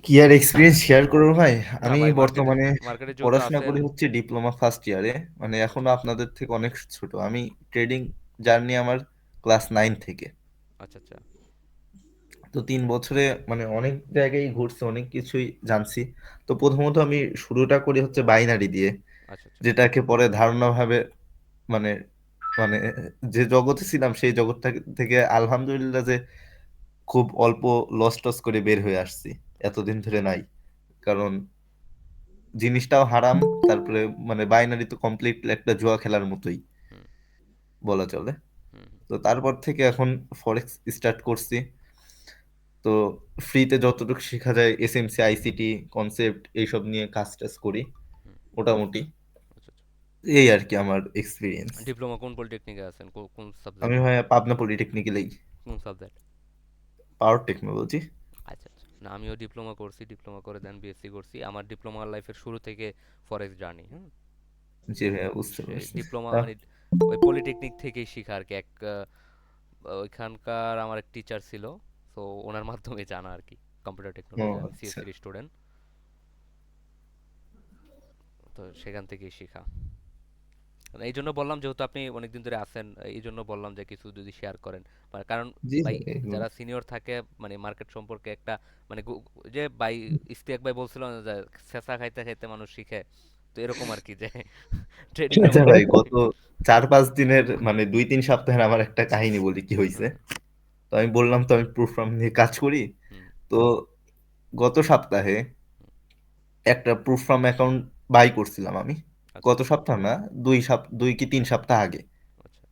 Speaker 8: কি আর এক্সপিরিয়েন্স শেয়ার করবো ভাই?
Speaker 2: না
Speaker 8: আমি
Speaker 2: ভাই, মার্কেটে
Speaker 8: বর্তমানে
Speaker 2: মার্কেটে যেহেতু
Speaker 8: পড়াশোনা
Speaker 2: আছেন।
Speaker 8: করি হচ্ছে ডিপ্লোমা ফার্স্ট ইয়ারে, মানে এখনো
Speaker 2: আচ্ছা
Speaker 8: আপনাদের থেকে অনেক ছোট আমি। ট্রেডিং জার্নি আমার ক্লাস 9 থেকে।
Speaker 2: আচ্ছা আচ্ছা
Speaker 8: তো 3 বছরে মানে অনেক জায়গায় ঘুরছি, অনেক কিছুই জানছি। তো প্রথমত আমি শুরুটা করি হচ্ছে বাইনারি দিয়ে,
Speaker 2: আচ্ছা আচ্ছা
Speaker 8: যেটাকে পরে ধারণা ভাবে মানে মানে যে জগতে ছিলাম সেই জগৎটা থেকে আলহামদুলিল্লাহ যে খুব অল্প লস টস করে বের হয়ে আসছি,
Speaker 2: আচ্ছা
Speaker 8: এতদিন
Speaker 2: আচ্ছা
Speaker 8: ধরে নাই। কারণ জিনিসটাও হারাম, তারপরে মানে বাইনারি তো কমপ্লিট একটা জুয়া খেলার মতোই
Speaker 2: হুম
Speaker 8: বলা চলে।
Speaker 2: হুম হুম।
Speaker 8: তো তারপর থেকে এখন ফরেক্স স্টার্ট করছি। তো ফ্রিতে যতটুকু শেখা যায় এসএমসি আইসিটি কনসেপ্ট এইসব নিয়ে কাজ টাজ করি
Speaker 2: হুম,
Speaker 8: মোটামুটি।
Speaker 2: আচ্ছা আচ্ছা।
Speaker 8: এই আর কি আমার এক্সপিরিয়েন্স।
Speaker 2: ডিপ্লোমা কোন পলিটেকনিকে আছেন? কোন
Speaker 8: আমি
Speaker 2: সাবজেক্ট?
Speaker 8: হয় পাবনা পলিটেকনিক্যালেই,
Speaker 2: কোন সাবজেক্ট?
Speaker 8: পাওয়ার টেকনোলজি।
Speaker 2: আচ্ছা আচ্ছা। না, আমিও ডিপ্লোমা করছি, ডিপ্লোমা করে দেন বিএসসি করছি। আমার ডিপ্লোমা লাইফের শুরু থেকে ফরেক্ট জার্নি, হ্যাঁ।
Speaker 8: জি ভাইয়া, বুঝতে
Speaker 2: সে
Speaker 8: পারছি।
Speaker 2: ডিপ্লোমা
Speaker 8: তা-
Speaker 2: মানে ওই পলিটেকনিক থেকেই শিখা আর কি। ওইখানকার আমার এক টিচার ছিল, তো ওনার মাধ্যমে জানা আর কি কম্পিউটার
Speaker 8: ও
Speaker 2: টেকনোলজি। আমি
Speaker 8: আচ্ছা।
Speaker 2: সিএসসির স্টুডেন্ট, তো সেখান থেকেই শিখা। মানে এই জন্য বললাম, যেহেতু আপনি অনেকদিন ধরে আছেন, এই জন্য বললাম যে কিছু যদি শেয়ার করেন। মানে কারণ
Speaker 8: জি
Speaker 2: ভাই,
Speaker 8: ভাই, এগুলো
Speaker 2: যারা সিনিয়র থাকে মানে মার্কেট সম্পর্কে একটা মানে যে ভাই ইস্তিয়াক ভাই বলছিল না যে ছেঁচা খাইতে খাইতে মানুষ শিখে, তো এরকম আর কি যে ট্রেডিং
Speaker 8: আচ্ছা
Speaker 2: এমন
Speaker 8: ভাই,
Speaker 2: একটা
Speaker 8: গত 4-5 দিনের মানে 2-3 সপ্তাহের আমার একটা কাহিনী বলি কি হয়েছে।
Speaker 2: হুম,
Speaker 8: তো আমি বললাম তো আমি প্রুফ ফার্ম নিয়ে কাজ করি।
Speaker 2: হুম,
Speaker 8: তো গত সপ্তাহে একটা প্রুফ ফার্ম অ্যাকাউন্ট বাই করছিলাম আমি।
Speaker 2: আচ্ছা
Speaker 8: গত সপ্তাহ না, 2 কি 3 সপ্তাহ আগে।
Speaker 2: আচ্ছা।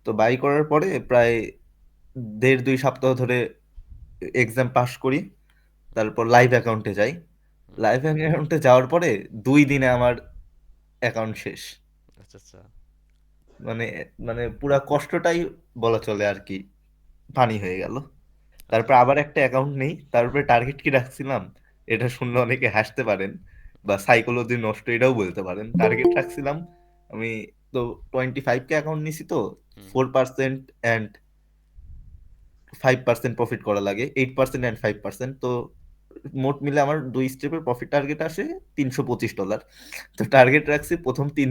Speaker 8: তো বাই করার পরে প্রায় 1.5-2 সপ্তাহ ধরে এক্সাম পাস করি, তারপর লাইভ অ্যাকাউন্টে যাই।
Speaker 2: হুম,
Speaker 8: লাইভ অ্যাকাউন্টে যাওয়ার পরে 2 দিনে আমার অ্যাকাউন্ট শেষ।
Speaker 2: আচ্ছা আচ্ছা।
Speaker 8: মানে মানে পুরা কষ্টটাই বলা চলে আর কি পানি হয়ে গেল।
Speaker 2: আচ্ছা
Speaker 8: তারপর আবার একটা অ্যাকাউন্ট নেই, তারপরে টার্গেট কি রাখছিলাম, এটা শুনলে অনেকে হাসতে পারেন বা সাইকোলজি নষ্ট এটাও বলতে পারেন। টার্গেট রাখছিলাম আমি, তো 25K অ্যাকাউন্ট নিছি, তো
Speaker 2: হুম,
Speaker 8: 4% অ্যান্ড 5% প্রফিট করা লাগে, 8% অ্যান্ড 5%। তো মোট মিলে আমার 2 স্টেপের প্রফিট টার্গেট আসে $325। তো টার্গেট রাখছি প্রথম 3